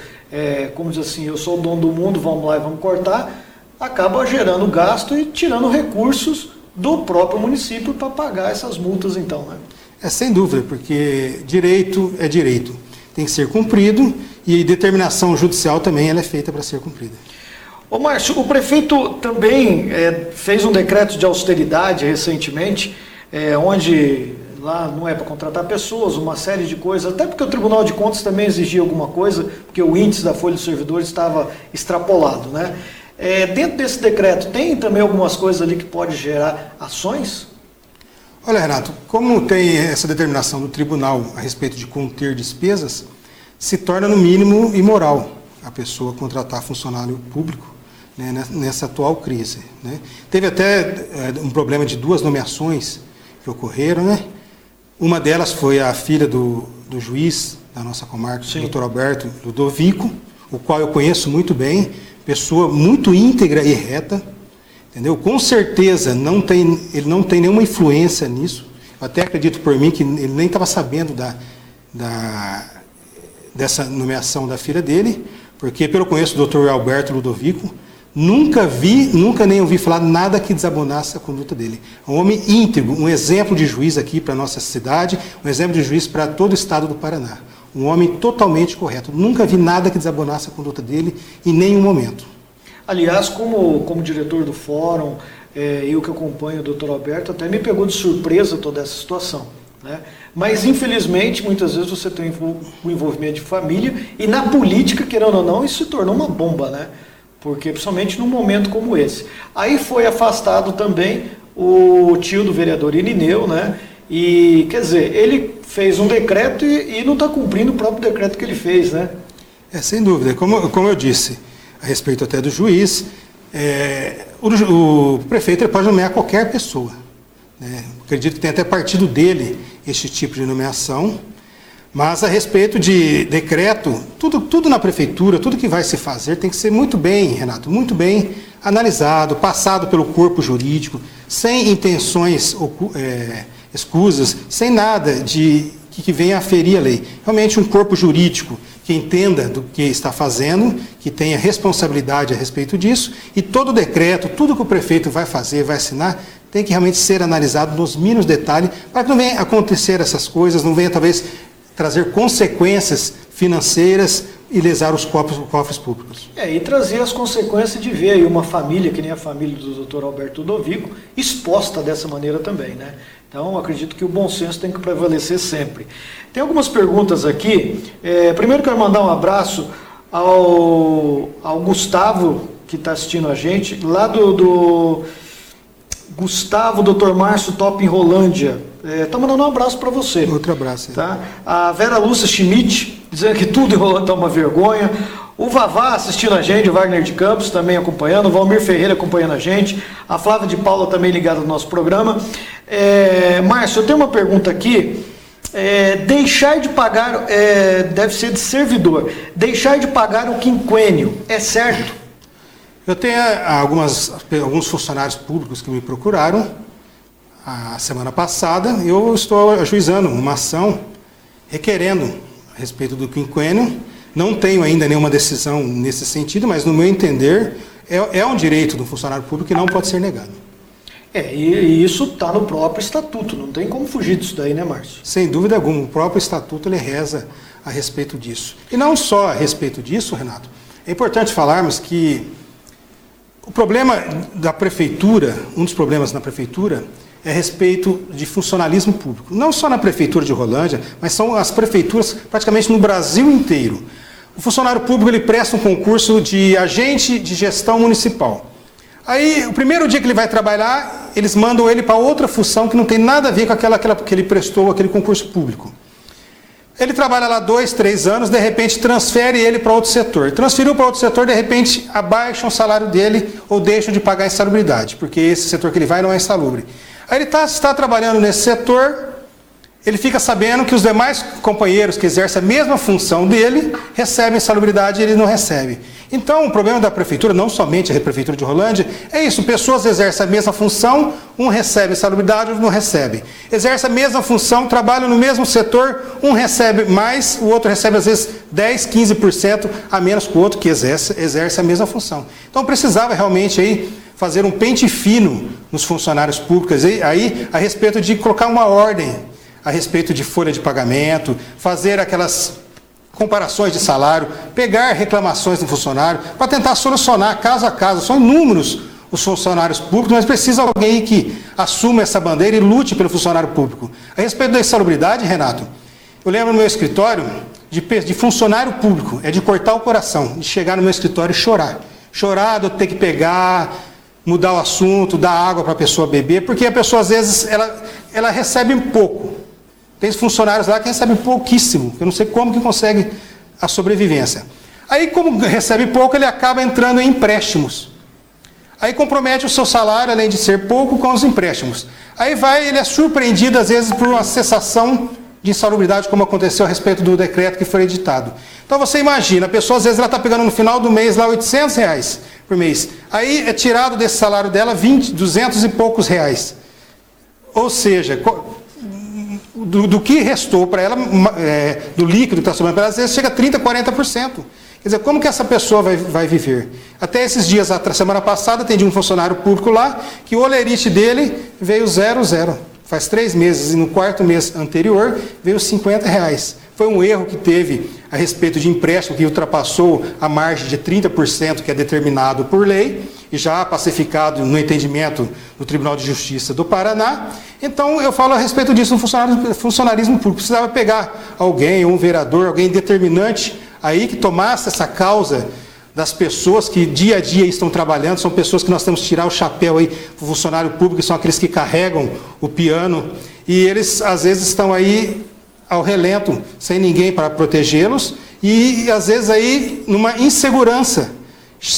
como diz assim, eu sou o dono do mundo, vamos lá e vamos cortar, acaba gerando gasto e tirando recursos do próprio município para pagar essas multas, então, né? Sem dúvida, porque direito é direito. Tem que ser cumprido e determinação judicial também ela é feita para ser cumprida. Ô Márcio, o prefeito também fez um decreto de austeridade recentemente, onde lá não é para contratar pessoas, uma série de coisas, até porque o Tribunal de Contas também exigia alguma coisa, porque o índice da folha de servidores estava extrapolado, né? Dentro desse decreto tem também algumas coisas ali que pode gerar ações? Olha, Renato, como tem essa determinação do tribunal a respeito de conter despesas, se torna no mínimo imoral a pessoa contratar funcionário público, né, nessa atual crise, né? Teve até um problema de 2 nomeações que ocorreram, né? Uma delas foi a filha do juiz da nossa comarca, o Dr. Alberto Ludovico, o qual eu conheço muito bem, pessoa muito íntegra e reta, entendeu? Com certeza ele não tem nenhuma influência nisso. Eu até acredito por mim que ele nem estava sabendo dessa nomeação da filha dele, porque pelo conheço do Dr. Alberto Ludovico, nunca nem ouvi falar nada que desabonasse a conduta dele. É um homem íntegro, um exemplo de juiz aqui para a nossa cidade, um exemplo de juiz para todo o estado do Paraná. Um homem totalmente correto. Nunca vi nada que desabonasse a conduta dele em nenhum momento. Aliás, como diretor do fórum, eu que acompanho o doutor Alberto, até me pegou de surpresa toda essa situação, né? Mas, infelizmente, muitas vezes você tem o envolvimento de família e na política, querendo ou não, isso se tornou uma bomba, né? Porque, principalmente num momento como esse. Aí foi afastado também o tio do vereador Irineu, né? E, quer dizer, ele fez um decreto e não está cumprindo o próprio decreto que ele fez, né? Sem dúvida. Como eu disse, a respeito até do juiz, o prefeito ele pode nomear qualquer pessoa, né? Acredito que tem até partido dele este tipo de nomeação, mas a respeito de decreto, tudo na prefeitura, tudo que vai se fazer tem que ser muito bem, Renato, muito bem analisado, passado pelo corpo jurídico, sem intenções escusas, sem nada que venha a ferir a lei. Realmente um corpo jurídico que entenda do que está fazendo, que tenha responsabilidade a respeito disso, e todo decreto, tudo que o prefeito vai fazer, vai assinar, tem que realmente ser analisado nos mínimos detalhes, para que não venha acontecer essas coisas, não venha talvez trazer consequências financeiras e lesar os cofres públicos. E trazer as consequências de ver aí uma família, que nem a família do Dr. Alberto Ludovico, exposta dessa maneira também, né? Então, acredito que o bom senso tem que prevalecer sempre. Tem algumas perguntas aqui. Primeiro, quero mandar um abraço ao Gustavo, que está assistindo a gente, lá do Gustavo, Dr. Márcio Top em Rolândia. Está mandando um abraço para você. Outro abraço. Tá? A Vera Lúcia Schmidt, dizendo que tudo em Rolândia está uma vergonha. O Vavá assistindo a gente, o Wagner de Campos também acompanhando, o Valmir Ferreira acompanhando a gente, a Flávia de Paula também ligada no nosso programa. Márcio, eu tenho uma pergunta aqui. Deixar de pagar, deve ser de servidor, deixar de pagar o quinquênio, é certo? Eu tenho alguns funcionários públicos que me procuraram a semana passada. Eu estou ajuizando uma ação requerendo a respeito do quinquênio. Não tenho ainda nenhuma decisão nesse sentido, mas no meu entender é um direito do funcionário público que não pode ser negado. E isso está no próprio estatuto, não tem como fugir disso daí, né, Márcio? Sem dúvida alguma, o próprio estatuto ele reza a respeito disso. E não só a respeito disso, Renato, é importante falarmos que o problema da prefeitura, um dos problemas na prefeitura, é a respeito de funcionalismo público. Não só na prefeitura de Rolândia, mas são as prefeituras praticamente no Brasil inteiro. O funcionário público ele presta um concurso de agente de gestão municipal. Aí, o primeiro dia que ele vai trabalhar, eles mandam ele para outra função que não tem nada a ver com aquela que ele prestou, aquele concurso público. Ele trabalha lá 2, 3 anos, de repente transfere ele para outro setor. Transferiu para outro setor, de repente abaixam o salário dele ou deixam de pagar a insalubridade, porque esse setor que ele vai não é insalubre. Aí ele está trabalhando nesse setor, ele fica sabendo que os demais companheiros que exercem a mesma função dele recebem insalubridade e ele não recebe. Então, o problema da prefeitura, não somente a prefeitura de Rolândia, é isso, pessoas exercem a mesma função, um recebe insalubridade, outro não recebe. Exerce a mesma função, trabalham no mesmo setor, um recebe mais, o outro recebe às vezes 10, 15% a menos que o outro que exerce a mesma função. Então, precisava realmente aí fazer um pente fino nos funcionários públicos, aí a respeito de colocar uma ordem, a respeito de folha de pagamento, fazer aquelas comparações de salário, pegar reclamações do funcionário, para tentar solucionar caso a caso. São inúmeros os funcionários públicos, mas precisa alguém que assuma essa bandeira e lute pelo funcionário público. A respeito da insalubridade, Renato, eu lembro no meu escritório de funcionário público, é de cortar o coração, de chegar no meu escritório e chorar. Chorar, de eu ter que pegar, mudar o assunto, dar água para a pessoa beber, porque a pessoa às vezes ela recebe pouco. Tem funcionários lá que recebem pouquíssimo, eu não sei como que consegue a sobrevivência. Aí, como recebe pouco, ele acaba entrando em empréstimos. Aí compromete o seu salário, além de ser pouco, com os empréstimos. Aí ele é surpreendido, às vezes, por uma cessação de insalubridade, como aconteceu a respeito do decreto que foi editado. Então, você imagina, a pessoa, às vezes, ela está pegando no final do mês lá R$800 por mês. Aí é tirado desse salário dela 200 e poucos reais. Ou seja, do que restou para ela, do líquido que está sobrando para ela, às vezes chega a 30%, 40%. Quer dizer, como que essa pessoa vai viver? Até esses dias, semana passada, atendi um funcionário público lá, que o olerite dele veio 0. Faz 3 meses, e no 4º mês anterior, veio R$50. Foi um erro que teve a respeito de empréstimo, que ultrapassou a margem de 30%, que é determinado por lei, e já pacificado no entendimento do Tribunal de Justiça do Paraná. Então, eu falo a respeito disso no funcionarismo público. Precisava pegar alguém, um vereador, alguém determinante aí que tomasse essa causa das pessoas que dia a dia estão trabalhando. São pessoas que nós temos que tirar o chapéu aí para o funcionário público, que são aqueles que carregam o piano, e eles às vezes estão aí ao relento, sem ninguém para protegê-los, e às vezes aí numa insegurança,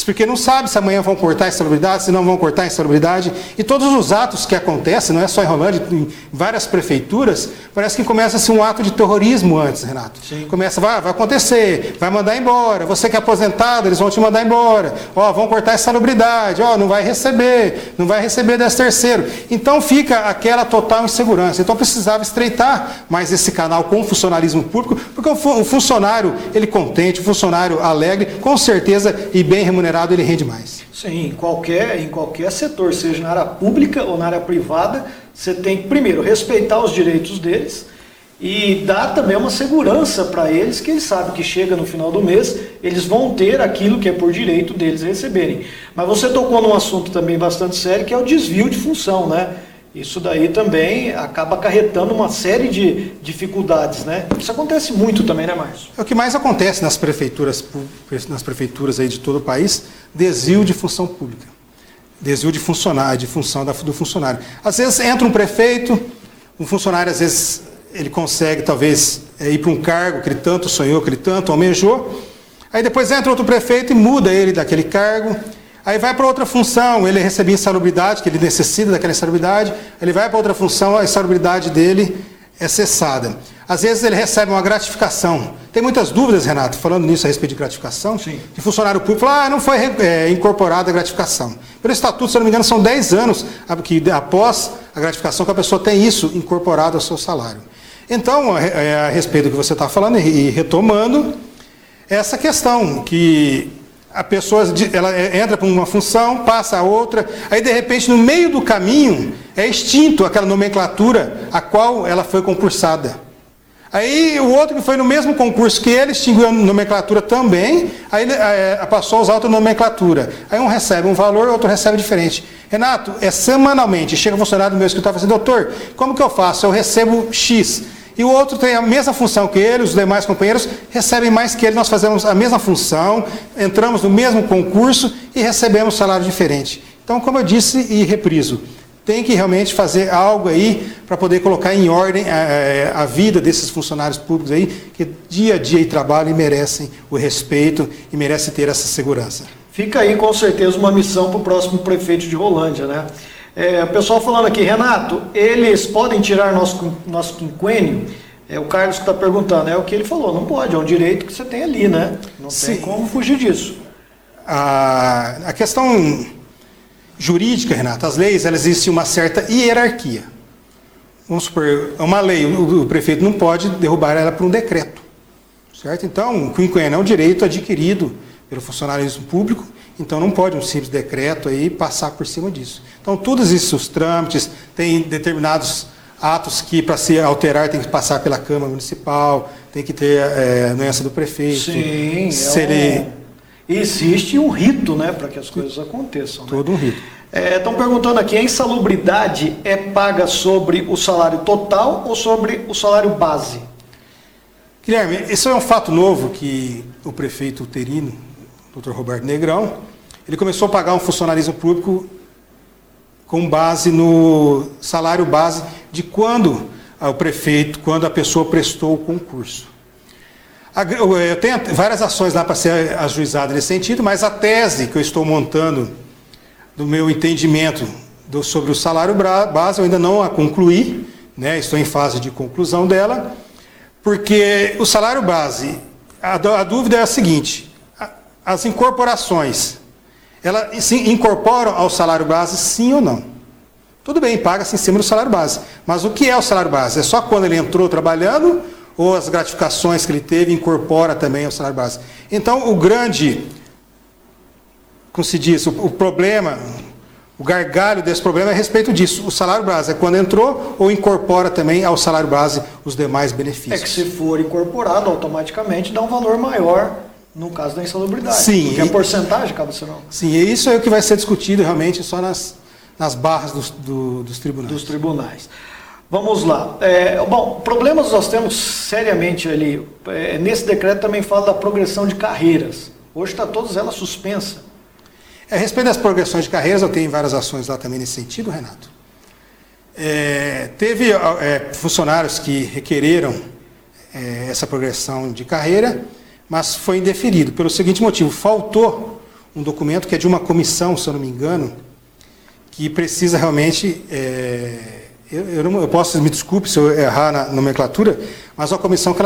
porque não sabe se amanhã vão cortar a insalubridade, se não vão cortar a insalubridade, e todos os atos que acontecem, não é só em Rolândia, em várias prefeituras, parece que começa a ser um ato de terrorismo antes, Renato. Sim. Começa, vai acontecer, vai mandar embora, você que é aposentado, eles vão te mandar embora, vão cortar a insalubridade, não vai receber 13º. Então fica aquela total insegurança. Então precisava estreitar mais esse canal com o funcionalismo público, porque o funcionário, ele contente, o funcionário alegre, com certeza, e bem remunerado, ele rende mais. Sim, em qualquer setor, seja na área pública ou na área privada, você tem que, primeiro, respeitar os direitos deles e dá também uma segurança para eles, que eles sabem que chega no final do mês, eles vão ter aquilo que é por direito deles receberem. Mas você tocou num assunto também bastante sério, que é o desvio de função, né? Isso daí também acaba acarretando uma série de dificuldades, né? Isso acontece muito também, né, Márcio? É o que mais acontece nas prefeituras aí de todo o país, desvio de função pública. Desvio de funcionário, de função do funcionário. Às vezes entra um prefeito, um funcionário, às vezes, ele consegue, talvez, ir para um cargo que ele tanto sonhou, que ele tanto almejou. Aí depois entra outro prefeito e muda ele daquele cargo. Aí vai para outra função, ele recebe insalubridade, que ele necessita daquela insalubridade. Ele vai para outra função, a insalubridade dele é cessada. Às vezes ele recebe uma gratificação. Tem muitas dúvidas, Renato, falando nisso a respeito de gratificação. Sim. De funcionário público, não foi incorporada a gratificação. Pelo estatuto, se eu não me engano, são 10 anos após a gratificação que a pessoa tem isso incorporado ao seu salário. Então, a respeito do que você está falando e retomando, essa questão que a pessoa ela entra para uma função, passa a outra, aí de repente no meio do caminho é extinto aquela nomenclatura a qual ela foi concursada. Aí o outro que foi no mesmo concurso que ele extinguiu a nomenclatura também, aí ele passou a usar outra nomenclatura. Aí um recebe um valor, o outro recebe diferente. Renato, semanalmente, chega um funcionário do meu escritório e fala assim, doutor, como que eu faço? Eu recebo X. E o outro tem a mesma função que ele, os demais companheiros recebem mais que ele, nós fazemos a mesma função, entramos no mesmo concurso e recebemos salário diferente. Então, como eu disse e repriso, tem que realmente fazer algo aí para poder colocar em ordem a vida desses funcionários públicos aí, que dia a dia trabalham e merecem o respeito e merecem ter essa segurança. Fica aí com certeza uma missão para o próximo prefeito de Rolândia, né? O pessoal falando aqui, Renato, eles podem tirar nosso quinquênio? O Carlos que está perguntando, é o que ele falou, não pode, é um direito que você tem ali, né? Não tem como fugir disso. A questão jurídica, Renato, as leis, elas existem uma certa hierarquia. Vamos supor, uma lei, o prefeito não pode derrubar ela por um decreto, certo? Então, o quinquênio é um direito adquirido pelo funcionalismo público, então não pode um simples decreto aí passar por cima disso. Então, todos esses trâmites, tem determinados atos que, para se alterar, tem que passar pela Câmara Municipal, tem que ter anuência do prefeito. Sim, existe um rito, né, para que as coisas aconteçam. Todo um rito. Estão perguntando aqui, a insalubridade é paga sobre o salário total ou sobre o salário base? Guilherme, isso é um fato novo que o prefeito uterino, Dr. Roberto Negrão, ele começou a pagar um funcionalismo público com base no salário base de quando a pessoa prestou o concurso. Eu tenho várias ações lá para ser ajuizada nesse sentido, mas a tese que eu estou montando do meu entendimento sobre o salário base, eu ainda não a concluí, né? Estou em fase de conclusão dela, porque o salário base, a dúvida é a seguinte, as incorporações, elas se incorporam ao salário base sim ou não? Tudo bem, paga-se em cima do salário base, mas o que é o salário base? É só quando ele entrou trabalhando ou as gratificações que ele teve incorpora também ao salário base? Então, o grande, como se diz, o problema, o gargalho desse problema é a respeito disso. O salário base é quando entrou ou incorpora também ao salário base os demais benefícios? É que se for incorporado, automaticamente dá um valor maior no caso da insalubridade. Sim. Porque a porcentagem acaba sendo... Sim, e isso é o que vai ser discutido realmente só nas barras dos tribunais. Dos tribunais. Vamos lá. Bom, problemas nós temos seriamente ali. Nesse decreto também fala da progressão de carreiras. Hoje está todas elas suspensas. A respeito das progressões de carreiras, eu tenho várias ações lá também nesse sentido, Renato. Teve funcionários que requereram essa progressão de carreira, mas foi indeferido pelo seguinte motivo: faltou um documento que é de uma comissão, se eu não me engano, que precisa realmente... Eu posso, me desculpe se eu errar na nomenclatura, mas uma comissão que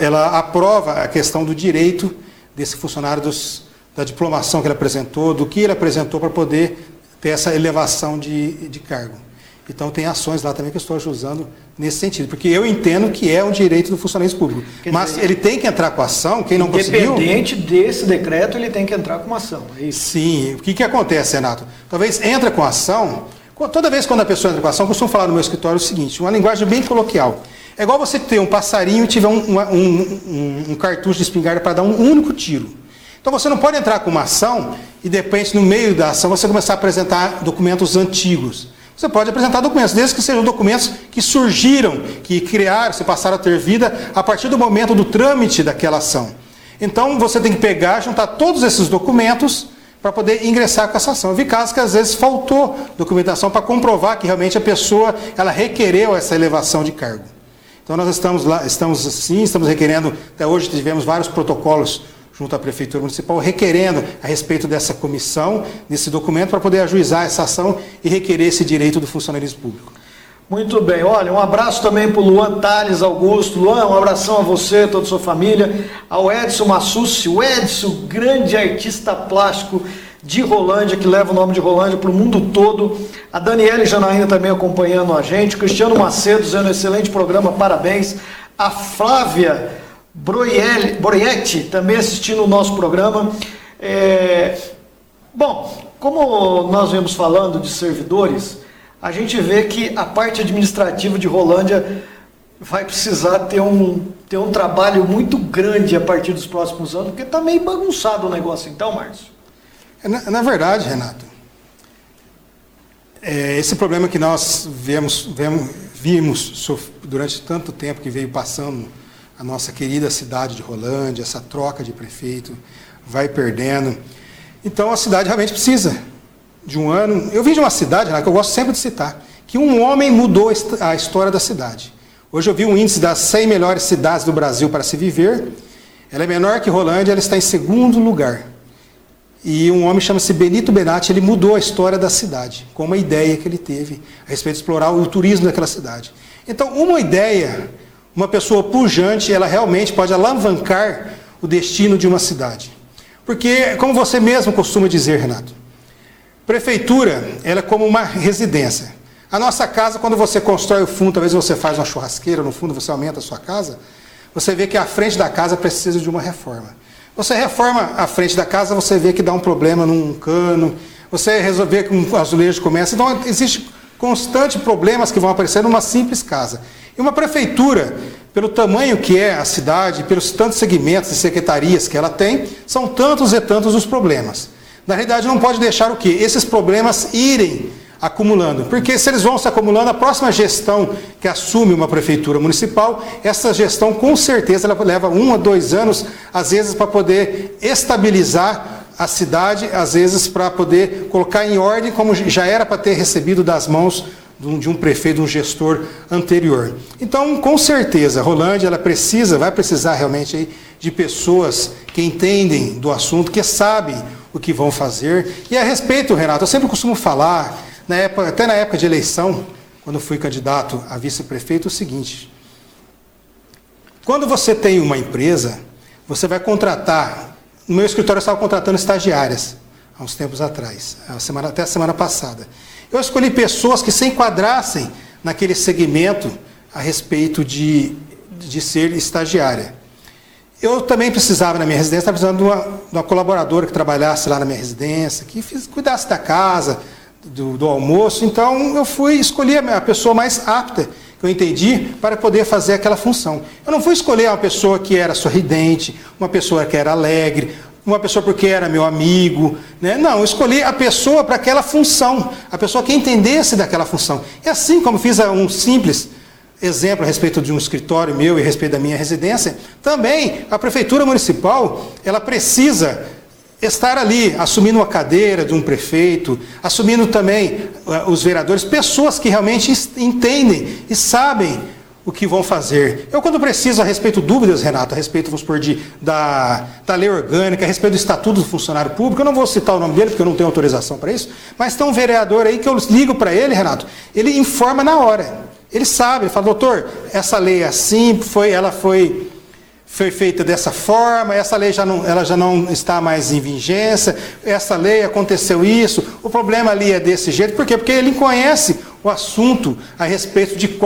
ela aprova a questão do direito desse funcionário, da diplomação que ele apresentou, do que ele apresentou para poder ter essa elevação de cargo. Então tem ações lá também que eu estou ajudando nesse sentido, porque eu entendo que é um direito do funcionário público. Mas ele tem que entrar com a ação, quem não conseguiu... Independente desse decreto, ele tem que entrar com uma ação, é isso? Sim. O que acontece, Renato? Talvez entra com a ação... Toda vez quando a pessoa entra com a ação, eu costumo falar no meu escritório o seguinte, uma linguagem bem coloquial. É igual você ter um passarinho e tiver um cartucho de espingarda para dar um único tiro. Então você não pode entrar com uma ação e de repente no meio da ação você começar a apresentar documentos antigos. Você pode apresentar documentos, desde que sejam documentos que surgiram, que criaram, se passaram a ter vida a partir do momento do trâmite daquela ação. Então você tem que pegar, juntar todos esses documentos para poder ingressar com essa ação. Eu vi casos que às vezes faltou documentação para comprovar que realmente a pessoa ela requereu essa elevação de cargo. Então nós estamos requerendo, até hoje tivemos vários protocolos junto à Prefeitura Municipal, requerendo a respeito dessa comissão, desse documento, para poder ajuizar essa ação e requerer esse direito do funcionalismo público. Muito bem, olha, um abraço também para o Luan Tales Augusto. Luan, um abração a você, toda a sua família, ao Edson Massucci, o Edson, grande artista plástico de Rolândia, que leva o nome de Rolândia para o mundo todo, a Daniele Janaína também acompanhando a gente, o Cristiano Macedo dizendo excelente programa, parabéns, a Flávia Broietti também assistindo o nosso programa. Bom, como nós vemos falando de servidores, a gente vê que a parte administrativa de Rolândia vai precisar ter um trabalho muito grande a partir dos próximos anos, porque está meio bagunçado o negócio, então, Márcio. Na verdade, Renato, esse problema que nós vimos durante tanto tempo que veio passando a nossa querida cidade de Rolândia, essa troca de prefeito, vai perdendo. Então a cidade realmente precisa de um ano. Eu vim de uma cidade, Renato, que eu gosto sempre de citar, que um homem mudou a história da cidade. Hoje eu vi um índice das 100 melhores cidades do Brasil para se viver. Ela é menor que Rolândia, ela está em segundo lugar. E um homem chama-se Benito Benatti, ele mudou a história da cidade, com uma ideia que ele teve a respeito de explorar o turismo daquela cidade. Então, uma ideia, uma pessoa pujante, ela realmente pode alavancar o destino de uma cidade. Porque, como você mesmo costuma dizer, Renato, prefeitura, ela é como uma residência. A nossa casa, quando você constrói o fundo, talvez você faz uma churrasqueira, no fundo você aumenta a sua casa, você vê que a frente da casa precisa de uma reforma. Você reforma a frente da casa, você vê que dá um problema num cano, você resolver que um azulejo começa. Então, existem constantes problemas que vão aparecer numa simples casa. E uma prefeitura, pelo tamanho que é a cidade, pelos tantos segmentos e secretarias que ela tem, são tantos e tantos os problemas. Na realidade, não pode deixar o quê? Esses problemas irem acumulando. Porque se eles vão se acumulando, a próxima gestão que assume uma prefeitura municipal, essa gestão com certeza ela leva 1 a 2 anos, às vezes para poder estabilizar a cidade, às vezes para poder colocar em ordem, como já era para ter recebido das mãos de um prefeito, de um gestor anterior. Então, com certeza, Rolândia ela vai precisar realmente aí de pessoas que entendem do assunto, que sabem o que vão fazer. E a respeito, Renato, eu sempre costumo falar, até na época de eleição, quando fui candidato a vice-prefeito, o seguinte: quando você tem uma empresa, você vai contratar. No meu escritório eu estava contratando estagiárias, há uns tempos atrás, até a semana passada. Eu escolhi pessoas que se enquadrassem naquele segmento a respeito de ser estagiária. Eu também precisava, na minha residência, estava precisando de uma colaboradora que trabalhasse lá na minha residência, que cuidasse da casa, do almoço. Então eu escolhi a pessoa mais apta, que eu entendi, para poder fazer aquela função. Eu não fui escolher uma pessoa que era sorridente, uma pessoa que era alegre, uma pessoa porque era meu amigo, né? Não, eu escolhi a pessoa para aquela função, a pessoa que entendesse daquela função. E assim como fiz um simples exemplo a respeito de um escritório meu e a respeito da minha residência, também a Prefeitura Municipal, ela precisa estar ali, assumindo uma cadeira de um prefeito, assumindo também os vereadores, pessoas que realmente entendem e sabem o que vão fazer. Eu, quando preciso, a respeito de dúvidas, Renato, a respeito, vamos supor, da lei orgânica, a respeito do Estatuto do Funcionário Público, eu não vou citar o nome dele, porque eu não tenho autorização para isso, mas tem um vereador aí que eu ligo para ele, Renato, ele informa na hora. Ele sabe, ele fala: doutor, essa lei é assim, ela foi feita dessa forma, essa lei ela já não está mais em vigência, essa lei aconteceu isso, o problema ali é desse jeito. Por quê? Porque ele conhece o assunto a respeito de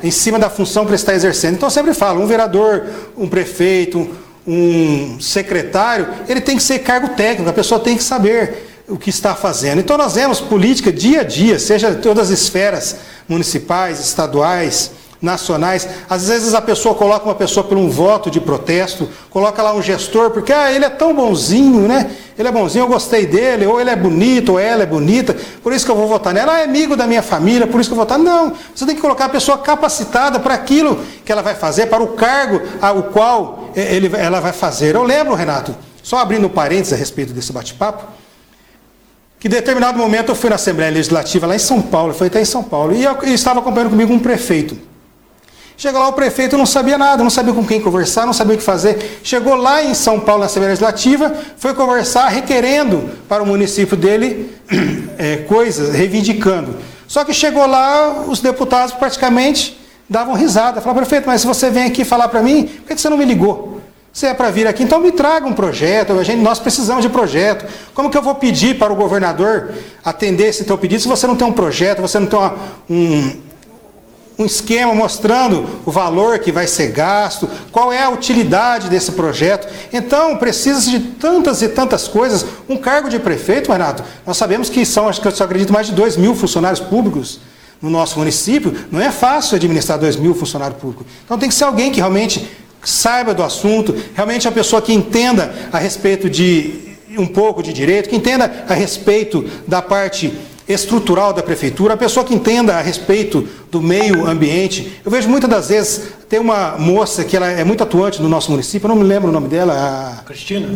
em cima da função que ele está exercendo. Então eu sempre falo, um vereador, um prefeito, um secretário, ele tem que ser cargo técnico, a pessoa tem que saber o que está fazendo. Então nós vemos política dia a dia, seja todas as esferas municipais, estaduais, nacionais. Às vezes a pessoa coloca uma pessoa por um voto de protesto, coloca lá um gestor, porque ele é tão bonzinho, né? Ele é bonzinho, eu gostei dele, ou ele é bonito, ou ela é bonita, por isso que eu vou votar nela. É amigo da minha família, por isso que eu vou votar. Não, você tem que colocar a pessoa capacitada para aquilo que ela vai fazer, para o cargo ao qual ela vai fazer. Eu lembro, Renato, só abrindo um parênteses a respeito desse bate-papo, que em determinado momento eu fui na Assembleia Legislativa lá em São Paulo, foi até em São Paulo, e estava acompanhando comigo um prefeito. Chega lá, o prefeito não sabia nada, não sabia com quem conversar, não sabia o que fazer. Chegou lá em São Paulo, na Assembleia Legislativa, foi conversar requerendo para o município dele coisas, reivindicando. Só que chegou lá, os deputados praticamente davam risada. Falaram, prefeito, mas se você vem aqui falar para mim, por que você não me ligou? Se é para vir aqui, então me traga um projeto, nós precisamos de projeto. Como que eu vou pedir para o governador atender esse teu pedido se você não tem um projeto, você não tem um esquema mostrando o valor que vai ser gasto, qual é a utilidade desse projeto? Então, precisa de tantas e tantas coisas. Um cargo de prefeito, Renato, nós sabemos que são, acho que eu só acredito, mais de 2.000 funcionários públicos no nosso município. Não é fácil administrar 2.000 funcionários públicos. Então tem que ser alguém que realmente saiba do assunto, realmente a pessoa que entenda a respeito de um pouco de direito, que entenda a respeito da parte estrutural da prefeitura, a pessoa que entenda a respeito do meio ambiente. Eu vejo muitas das vezes, tem uma moça que ela é muito atuante no nosso município, eu não me lembro o nome dela. Cristina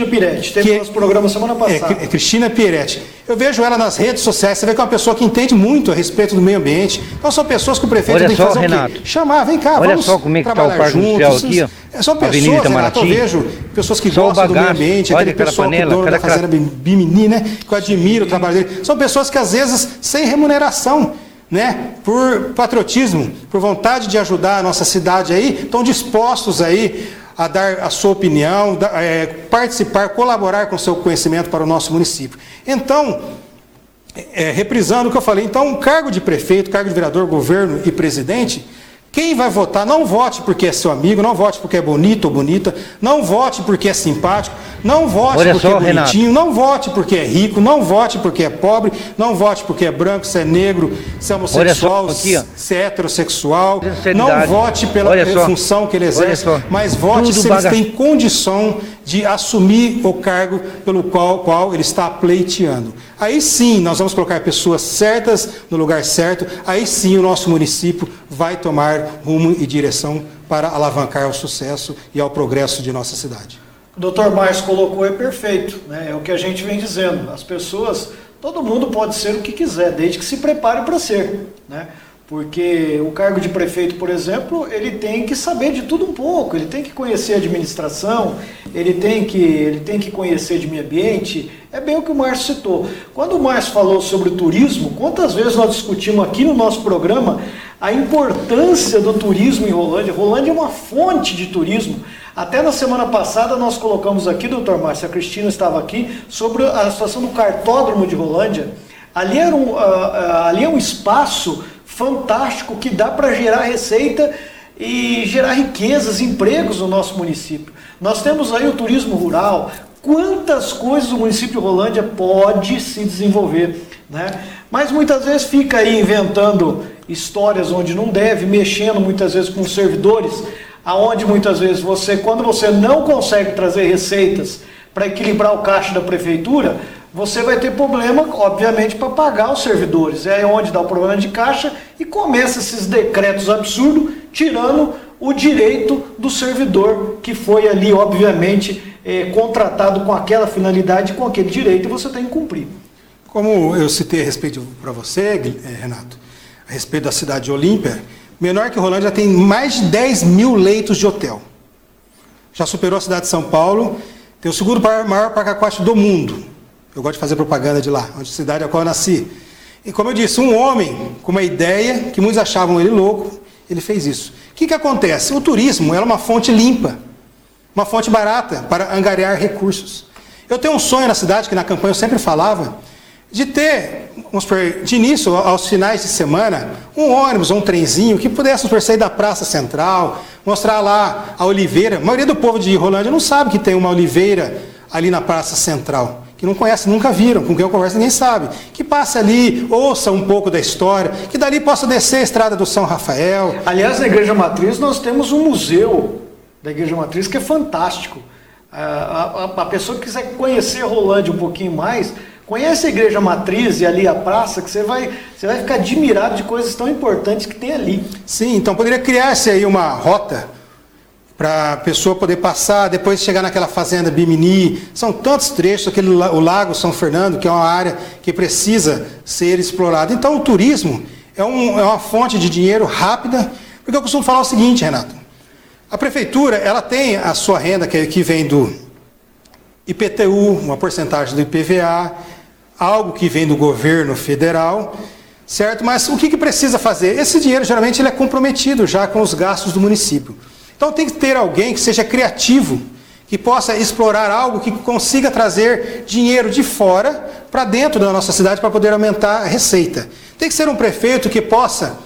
Piretti, teve nosso programa semana passada. Cristina Piretti. Eu vejo ela nas redes sociais, você vê que é uma pessoa que entende muito a respeito do meio ambiente. Então são pessoas que o prefeito tem que fazer Renato, o quê? Chamar, vem cá, olha vamos só como é que está o Parque Industrial aqui, ó. São pessoas, Renato, eu vejo pessoas que gostam do meio ambiente, aquele pessoal que é dono da fazenda Bimini, né, que eu admiro o trabalho dele. São pessoas que às vezes, sem remuneração, né, por patriotismo, por vontade de ajudar a nossa cidade aí, estão dispostos aí a dar a sua opinião, participar, colaborar com o seu conhecimento para o nosso município. Então, reprisando o que eu falei, então, um cargo de prefeito, cargo de vereador, governo e presidente, quem vai votar, não vote porque é seu amigo, não vote porque é bonito ou bonita, não vote porque é simpático, não vote porque é bonitinho, Renato, não vote porque é rico, não vote porque é pobre, não vote porque é branco, se é negro, se é homossexual, se é heterossexual, não vote pela função que ele exerce, mas vote se ele tem condição de assumir o cargo pelo qual ele está pleiteando. Aí sim, nós vamos colocar pessoas certas no lugar certo, aí sim o nosso município vai tomar rumo e direção para alavancar o sucesso e ao progresso de nossa cidade. O doutor Márcio colocou, é perfeito, né? É o que a gente vem dizendo. As pessoas, todo mundo pode ser o que quiser, desde que se prepare para ser, né? Porque o cargo de prefeito, por exemplo, ele tem que saber de tudo um pouco, ele tem que conhecer a administração, ele tem que conhecer de meio ambiente. É bem o que o Márcio citou. Quando o Márcio falou sobre o turismo, quantas vezes nós discutimos aqui no nosso programa a importância do turismo em Rolândia? Rolândia é uma fonte de turismo. Até na semana passada nós colocamos aqui, doutor Márcio, a Cristina estava aqui, sobre a situação do cartódromo de Rolândia. Ali é um espaço fantástico que dá para gerar receita e gerar riquezas, empregos no nosso município. Nós temos aí o turismo rural, quantas coisas o município de Rolândia pode se desenvolver, né? Mas muitas vezes fica aí inventando histórias onde não deve, mexendo muitas vezes com servidores, aonde muitas vezes quando você não consegue trazer receitas para equilibrar o caixa da prefeitura, você vai ter problema, obviamente, para pagar os servidores. É onde dá o problema de caixa e começa esses decretos absurdos, tirando o direito do servidor que foi ali, obviamente, contratado com aquela finalidade, com aquele direito, e você tem que cumprir. Como eu citei a respeito para você, Renato, a respeito da cidade de Olímpia, menor que Rolândia já tem mais de 10 mil leitos de hotel. Já superou a cidade de São Paulo, tem o segundo maior parque aquático do mundo. Eu gosto de fazer propaganda de lá, onde a cidade a qual eu nasci. E como eu disse, um homem com uma ideia, que muitos achavam ele louco, ele fez isso. O que acontece? O turismo é uma fonte limpa, uma fonte barata para angariar recursos. Eu tenho um sonho na cidade, que na campanha eu sempre falava, de ter, vamos supor, de início, aos finais de semana, um ônibus ou um trenzinho que pudesse sair da Praça Central, mostrar lá a oliveira. A maioria do povo de Rolândia não sabe que tem uma oliveira ali na Praça Central, que não conhecem, nunca viram, com quem eu converso ninguém sabe, que passe ali, ouça um pouco da história, que dali possa descer a estrada do São Rafael. Aliás, na Igreja Matriz nós temos um museu da Igreja Matriz que é fantástico. A pessoa que quiser conhecer Rolândia um pouquinho mais, conhece a Igreja Matriz e ali a praça, que você vai ficar admirado de coisas tão importantes que tem ali. Sim, então poderia criar-se aí uma rota para a pessoa poder passar, depois chegar naquela fazenda Bimini. São tantos trechos, o Lago São Fernando, que é uma área que precisa ser explorada. Então o turismo é uma fonte de dinheiro rápida, porque eu costumo falar o seguinte, Renato, a prefeitura ela tem a sua renda que vem do IPTU, uma porcentagem do IPVA, algo que vem do governo federal, certo? Mas o que precisa fazer? Esse dinheiro geralmente ele é comprometido já com os gastos do município. Então tem que ter alguém que seja criativo, que possa explorar algo que consiga trazer dinheiro de fora para dentro da nossa cidade para poder aumentar a receita. Tem que ser um prefeito que possa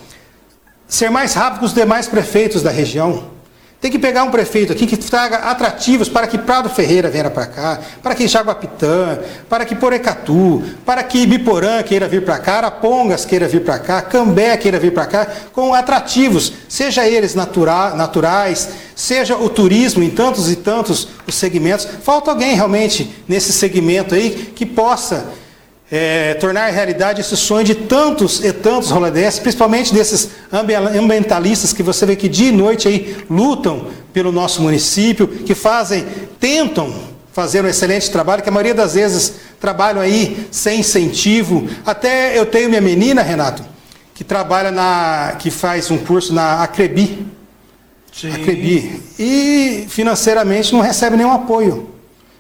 ser mais rápido que os demais prefeitos da região. Tem que pegar um prefeito aqui que traga atrativos para que Prado Ferreira venha para cá, para que Jaguapitã, para que Porecatu, para que Biporã queira vir para cá, Arapongas queira vir para cá, Cambé queira vir para cá, com atrativos, seja eles naturais, seja o turismo em tantos e tantos os segmentos. Falta alguém realmente nesse segmento aí que possa tornar realidade esse sonho de tantos e tantos rolandenses, principalmente desses ambientalistas que você vê que dia e noite aí lutam pelo nosso município, que tentam fazer um excelente trabalho, que a maioria das vezes trabalham aí sem incentivo. Até eu tenho minha menina, Renato, que que faz um curso na Acrebi. Sim. Acrebi. E financeiramente não recebe nenhum apoio,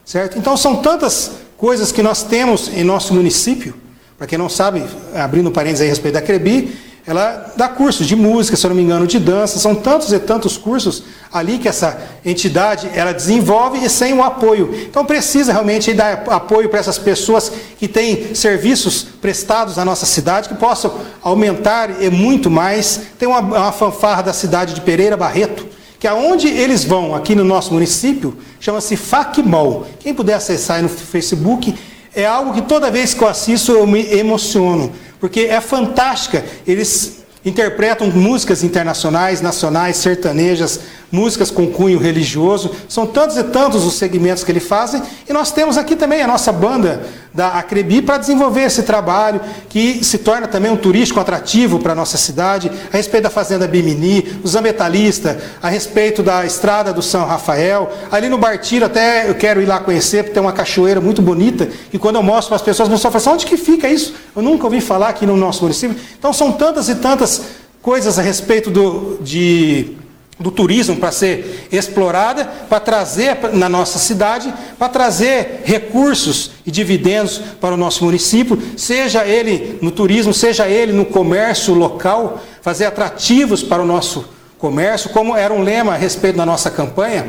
certo? Então são tantas coisas que nós temos em nosso município. Para quem não sabe, abrindo parênteses aí a respeito da Acrebi, ela dá cursos de música, se eu não me engano, de dança, são tantos e tantos cursos ali que essa entidade ela desenvolve e sem o apoio. Então precisa realmente dar apoio para essas pessoas que têm serviços prestados na nossa cidade, que possam aumentar e muito mais. Tem uma fanfarra da cidade de Pereira Barreto, que aonde eles vão, aqui no nosso município, chama-se FACMOL. Quem puder acessar aí no Facebook, é algo que toda vez que eu assisto eu me emociono, porque é fantástica. Eles interpretam músicas internacionais, nacionais, sertanejas, músicas com cunho religioso. São tantos e tantos os segmentos que eles fazem. E nós temos aqui também a nossa banda da Acrebi para desenvolver esse trabalho, que se torna também um turístico atrativo para a nossa cidade, a respeito da Fazenda Bimini, os ambientalistas, a respeito da Estrada do São Rafael. Ali no Bartiro até eu quero ir lá conhecer, porque tem uma cachoeira muito bonita, e quando eu mostro para as pessoas falam assim, onde que fica isso? Eu nunca ouvi falar aqui no nosso município. Então são tantas e tantas coisas a respeito do turismo para ser explorada, para trazer na nossa cidade, para trazer recursos e dividendos para o nosso município, seja ele no turismo, seja ele no comércio local, fazer atrativos para o nosso comércio, como era um lema a respeito da nossa campanha,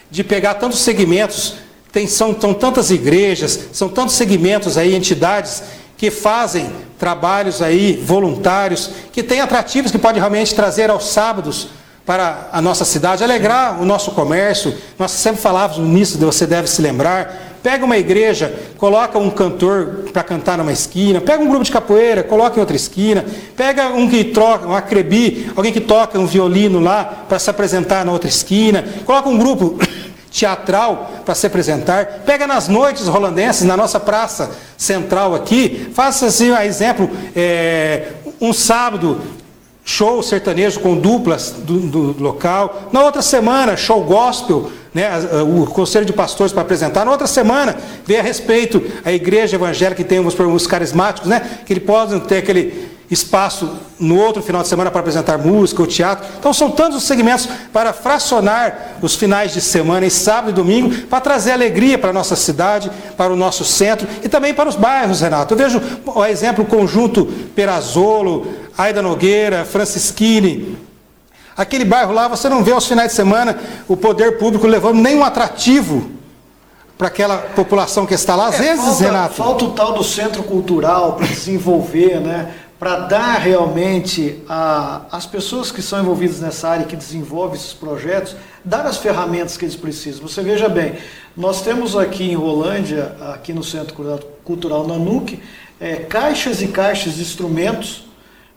de pegar tantos segmentos, são tantas igrejas, são tantos segmentos aí, entidades que fazem trabalhos aí voluntários, que têm atrativos que podem realmente trazer aos sábados para a nossa cidade, alegrar o nosso comércio. Nós sempre falávamos nisso, você deve se lembrar. Pega uma igreja, coloca um cantor para cantar numa esquina, pega um grupo de capoeira, coloca em outra esquina, pega um Acrebi, alguém que toca um violino lá para se apresentar na outra esquina, coloca um grupo teatral para se apresentar, pega nas noites rolandenses, na nossa praça central aqui, faça assim, a exemplo, um sábado, show sertanejo com duplas do local. Na outra semana, show gospel, né, o Conselho de Pastores para apresentar. Na outra semana, ver a respeito a igreja evangélica que tem os carismáticos, né, que eles podem ter aquele espaço no outro final de semana para apresentar música ou teatro. Então são tantos os segmentos para fracionar os finais de semana, e sábado e domingo, para trazer alegria para a nossa cidade, para o nosso centro e também para os bairros, Renato. Eu vejo, por exemplo, o conjunto Perazzolo, Aida Nogueira, Francisquini. Aquele bairro lá, você não vê aos finais de semana o poder público levando nenhum atrativo para aquela população que está lá. Às vezes, Renato... Falta o tal do centro cultural para desenvolver, né? para dar realmente às pessoas que são envolvidas nessa área, que desenvolvem esses projetos, dar as ferramentas que eles precisam. Você veja bem, nós temos aqui em Rolândia, aqui no Centro Cultural Nanuque, caixas e caixas de instrumentos,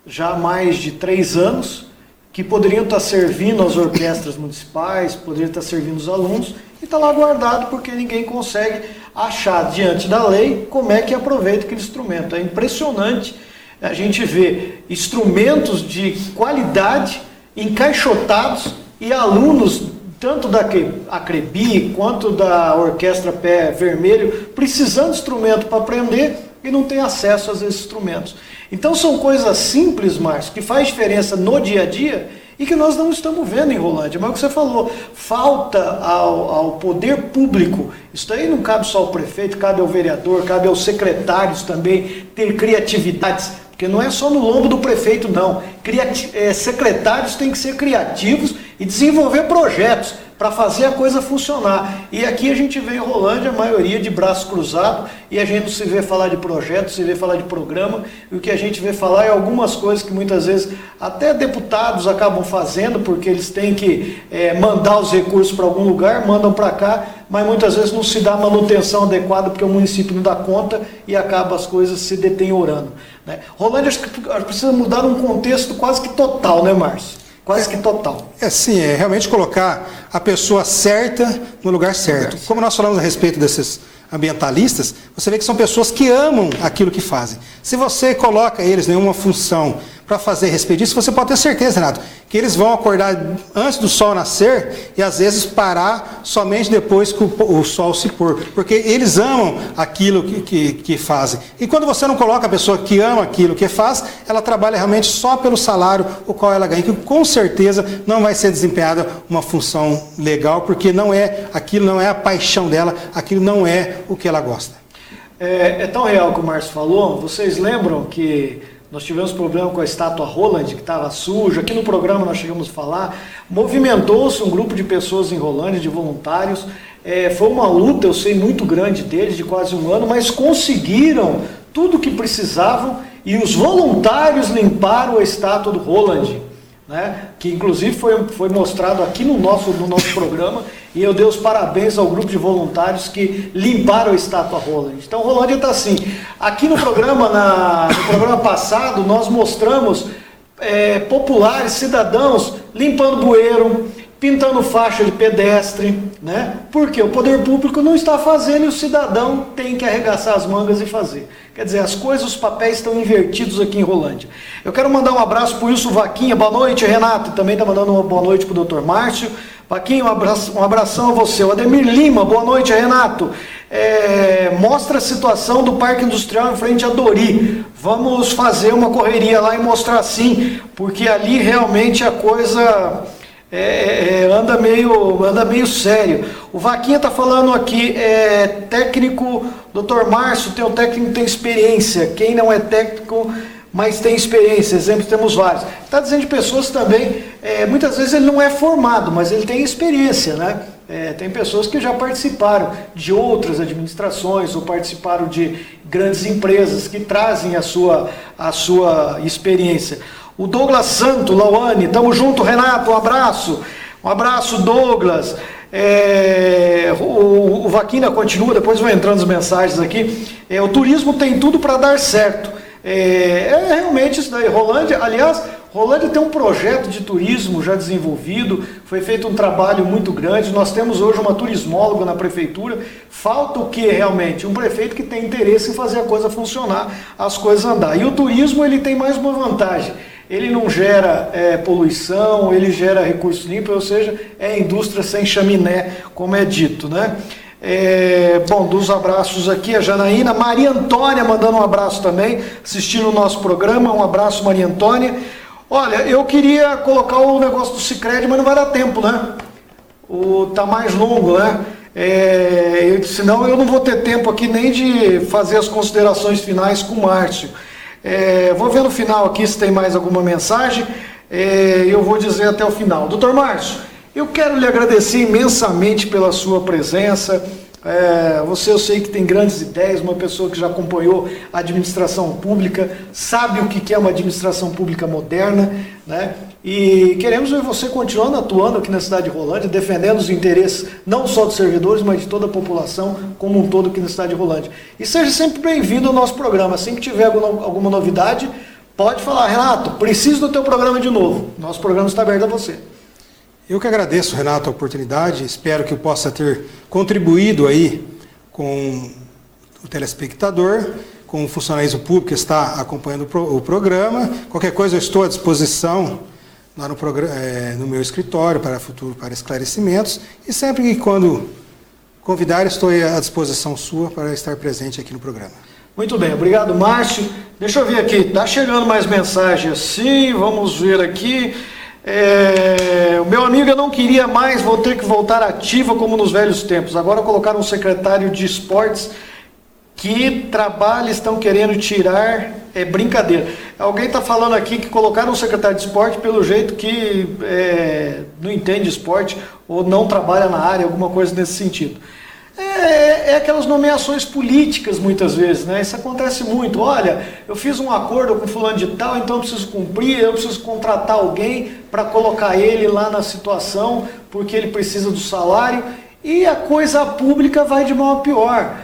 já há mais de 3 anos, que poderiam estar servindo às orquestras municipais, poderiam estar servindo os alunos, e está lá guardado porque ninguém consegue achar diante da lei como é que aproveita aquele instrumento. É impressionante a gente ver instrumentos de qualidade encaixotados e alunos, tanto da Acrebi quanto da Orquestra Pé Vermelho, precisando de instrumento para aprender e não tem acesso a esses instrumentos. Então são coisas simples, Márcio, que faz diferença no dia a dia e que nós não estamos vendo em Rolândia. Mas o que você falou, falta ao poder público. Isso daí não cabe só ao prefeito, cabe ao vereador, cabe aos secretários também ter criatividades, porque não é só no lombo do prefeito, não. Secretários têm que ser criativos e desenvolver projetos para fazer a coisa funcionar. E aqui a gente vê em Rolândia a maioria de braço cruzado e a gente não se vê falar de projetos, se vê falar de programa, e o que a gente vê falar é algumas coisas que muitas vezes até deputados acabam fazendo, porque eles têm que mandar os recursos para algum lugar, mandam para cá, mas muitas vezes não se dá manutenção adequada porque o município não dá conta e acaba as coisas se deteriorando, né? Rolândia acho que precisa mudar num contexto quase que total, né, Márcio? Quase que total. Sim, é realmente colocar a pessoa certa no lugar certo. Como nós falamos a respeito desses ambientalistas, você vê que são pessoas que amam aquilo que fazem. Se você coloca eles em uma função para fazer a respeito disso, você pode ter certeza, Renato, que eles vão acordar antes do sol nascer e às vezes parar somente depois que o sol se pôr, porque eles amam aquilo que fazem. E quando você não coloca a pessoa que ama aquilo que faz, ela trabalha realmente só pelo salário o qual ela ganha, que com certeza não vai ser desempenhada uma função legal, porque aquilo não é a paixão dela, aquilo não é o que ela gosta. É tão real que o Márcio falou. Vocês lembram que nós tivemos problema com a estátua Roland, que estava suja? Aqui no programa nós chegamos a falar. Movimentou-se um grupo de pessoas em Rolândia, de voluntários. Foi uma luta, eu sei, muito grande deles, de quase 1 ano, mas conseguiram tudo o que precisavam e os voluntários limparam a estátua do Roland, né? Que inclusive foi mostrado aqui no nosso programa, e eu dei os parabéns ao grupo de voluntários que limparam a estátua Roland. Então Rolândia está assim. Aqui no programa, no programa passado, nós mostramos populares, cidadãos limpando bueiro, pintando faixa de pedestre, né? Porque o poder público não está fazendo e o cidadão tem que arregaçar as mangas e fazer. Quer dizer, as coisas, os papéis estão invertidos aqui em Rolândia. Eu quero mandar um abraço para o Wilson Vaquinha. Boa noite, Renato. Também está mandando uma boa noite para o Dr. Márcio. Vaquinha, um abração a você. O Ademir Lima, boa noite, Renato. Mostra a situação do Parque Industrial em frente a Dori. Vamos fazer uma correria lá e mostrar sim, porque ali realmente a coisa anda meio sério. O Vaquinha está falando aqui, técnico, Dr. Márcio, tem um técnico que tem experiência. Quem não é técnico, mas tem experiência, exemplos temos vários. Está dizendo de pessoas também, muitas vezes ele não é formado, mas ele tem experiência, né? Tem pessoas que já participaram de outras administrações ou participaram de grandes empresas que trazem a sua experiência. O Douglas Santo, Lauane, estamos junto, Renato, um abraço, Douglas. O Vaquina continua, depois vão entrando as mensagens aqui. O turismo tem tudo para dar certo. Realmente isso daí. Rolândia tem um projeto de turismo já desenvolvido, foi feito um trabalho muito grande. Nós temos hoje uma turismóloga na prefeitura. Falta o que realmente? Um prefeito que tem interesse em fazer a coisa funcionar, as coisas andar. E o turismo, ele tem mais uma vantagem. Ele não gera poluição, ele gera recursos limpos, ou seja, é indústria sem chaminé, como é dito, né? Dos abraços aqui, a Janaína, Maria Antônia mandando um abraço também, assistindo o nosso programa. Um abraço, Maria Antônia. Olha, eu queria colocar o negócio do Sicredi, mas não vai dar tempo, né? Tá mais longo, né? Senão eu não vou ter tempo aqui nem de fazer as considerações finais com o Márcio. Vou ver no final aqui se tem mais alguma mensagem. Eu vou dizer até o final. Dr. Márcio, eu quero lhe agradecer imensamente pela sua presença, Você, eu sei que tem grandes ideias, uma pessoa que já acompanhou a administração pública, sabe o que é uma administração pública moderna, né? E queremos ver você continuando atuando aqui na cidade de Rolândia, defendendo os interesses não só dos servidores, mas de toda a população como um todo aqui na cidade de Rolândia. E seja sempre bem-vindo ao nosso programa. Assim que tiver alguma novidade, pode falar: Renato, preciso do teu programa de novo. Nosso programa está aberto a você. Eu que agradeço, Renato, a oportunidade. Espero que eu possa ter contribuído aí com o telespectador, com o funcionário público que está acompanhando o programa. Qualquer coisa, eu estou à disposição lá no meu escritório para esclarecimentos. E sempre que quando convidar, estou à disposição sua para estar presente aqui no programa. Muito bem, obrigado, Márcio. Deixa eu ver aqui, está chegando mais mensagem assim, vamos ver aqui. O meu amigo, eu não queria mais, vou ter que voltar ativa como nos velhos tempos. Agora colocaram um secretário de esportes, que trabalho estão querendo tirar, é brincadeira. Alguém está falando aqui que colocaram um secretário de esporte pelo jeito que não entende esporte ou não trabalha na área, alguma coisa nesse sentido. É aquelas nomeações políticas muitas vezes, né? Isso acontece muito. Olha, eu fiz um acordo com fulano de tal, então eu preciso cumprir, eu preciso contratar alguém para colocar ele lá na situação, porque ele precisa do salário, e a coisa pública vai de mal a pior.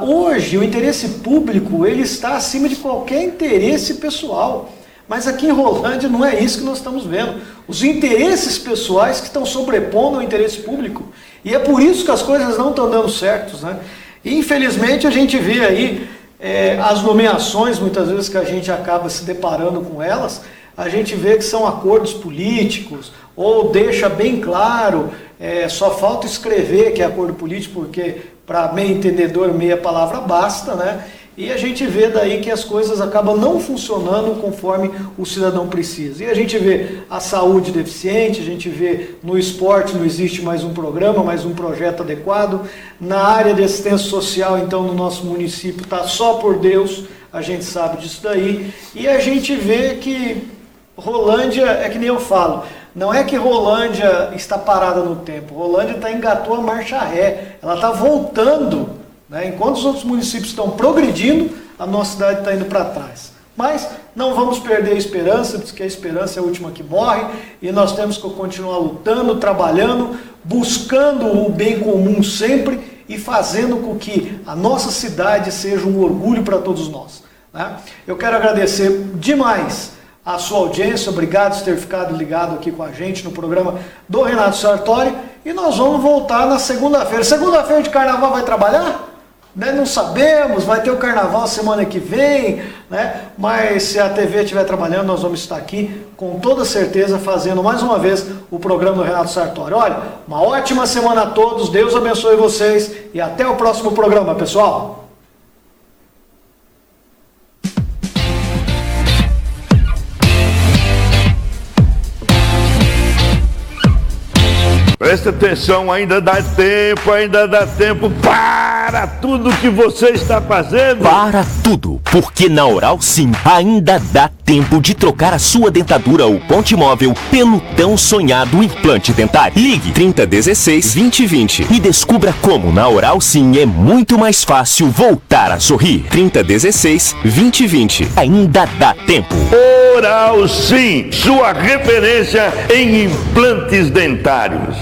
Hoje, o interesse público ele está acima de qualquer interesse pessoal. Mas aqui em Rolândia não é isso que nós estamos vendo. Os interesses pessoais que estão sobrepondo ao interesse público. E é por isso que as coisas não estão dando certo, né? E infelizmente a gente vê aí as nomeações, muitas vezes que a gente acaba se deparando com elas, a gente vê que são acordos políticos, ou deixa bem claro, só falta escrever que é acordo político, porque para meio entendedor, meia palavra basta, né? E a gente vê daí que as coisas acabam não funcionando conforme o cidadão precisa. E a gente vê a saúde deficiente, a gente vê no esporte não existe mais um programa, mais um projeto adequado. Na área de assistência social, então, no nosso município, está só por Deus, a gente sabe disso daí. E a gente vê que Rolândia, é que nem eu falo, não é que Rolândia está parada no tempo, Rolândia engatou a marcha ré, ela está voltando, né? Enquanto os outros municípios estão progredindo, a nossa cidade está indo para trás. Mas não vamos perder a esperança, porque a esperança é a última que morre, e nós temos que continuar lutando, trabalhando, buscando o bem comum sempre e fazendo com que a nossa cidade seja um orgulho para todos nós, né? Eu quero agradecer demais a sua audiência, obrigado por ter ficado ligado aqui com a gente no programa do Renato Sartori, e nós vamos voltar na segunda-feira. Segunda-feira de carnaval vai trabalhar? Né? Não sabemos, vai ter o carnaval semana que vem, né? Mas se a TV estiver trabalhando, nós vamos estar aqui com toda certeza fazendo mais uma vez o programa do Renato Sartori. Olha, uma ótima semana a todos, Deus abençoe vocês e até o próximo programa, pessoal. Presta atenção, ainda dá tempo para tudo que você está fazendo. Para tudo, porque na Oral Sim ainda dá tempo de trocar a sua dentadura ou ponte móvel pelo tão sonhado implante dentário. Ligue 3016-2020 e descubra como na Oral Sim é muito mais fácil voltar a sorrir. 3016-2020, ainda dá tempo. Oral Sim, sua referência em implantes dentários.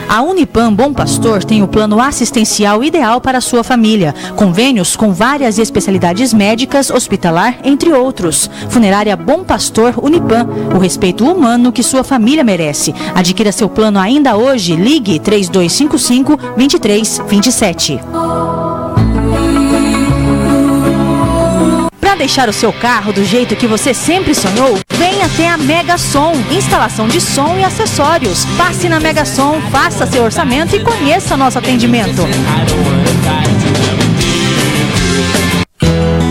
A Unipam Bom Pastor tem o plano assistencial ideal para a sua família. Convênios com várias especialidades médicas, hospitalar, entre outros. Funerária Bom Pastor Unipam, o respeito humano que sua família merece. Adquira seu plano ainda hoje. Ligue 3255-2327. Para deixar o seu carro do jeito que você sempre sonhou, venha até a Mega Som, instalação de som e acessórios. Passe na Mega Som, faça seu orçamento e conheça nosso atendimento.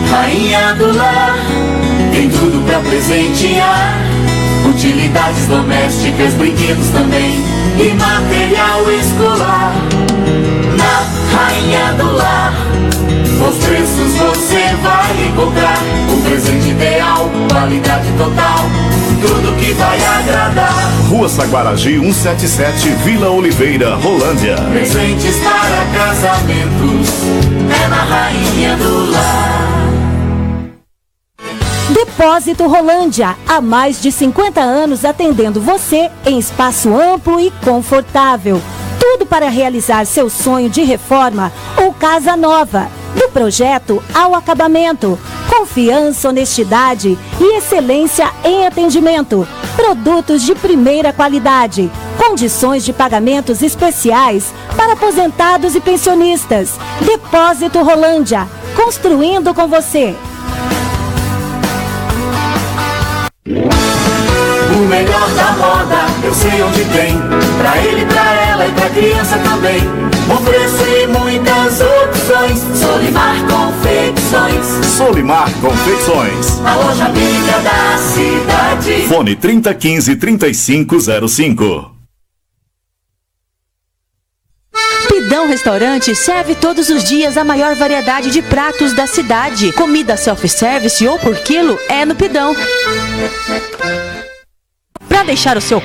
Rainha do Lar, tem tudo pra presentear. Utilidades domésticas, brinquedos também e material escolar. Na Rainha do Lar Os preços você vai encontrar o presente ideal, qualidade total, tudo que vai agradar. Rua Saguaragi 177, Vila Oliveira, Rolândia. Presentes para casamentos, é na Rainha do Lar. Depósito Rolândia, há mais de 50 anos atendendo você em espaço amplo e confortável. Tudo para realizar seu sonho de reforma ou casa nova. Do projeto ao acabamento. Confiança, honestidade e excelência em atendimento. Produtos de primeira qualidade. Condições de pagamentos especiais para aposentados e pensionistas. Depósito Rolândia, construindo com você. O melhor da moda, eu sei onde tem. Pra ele, pra ela e pra criança também. Bom preço e muitas opções. Solimar Confecções. Solimar Confecções. A loja amiga da cidade. Fone 3015-3505. Pidão Restaurante serve todos os dias a maior variedade de pratos da cidade. Comida self-service ou por quilo é no Pidão. Para deixar o seu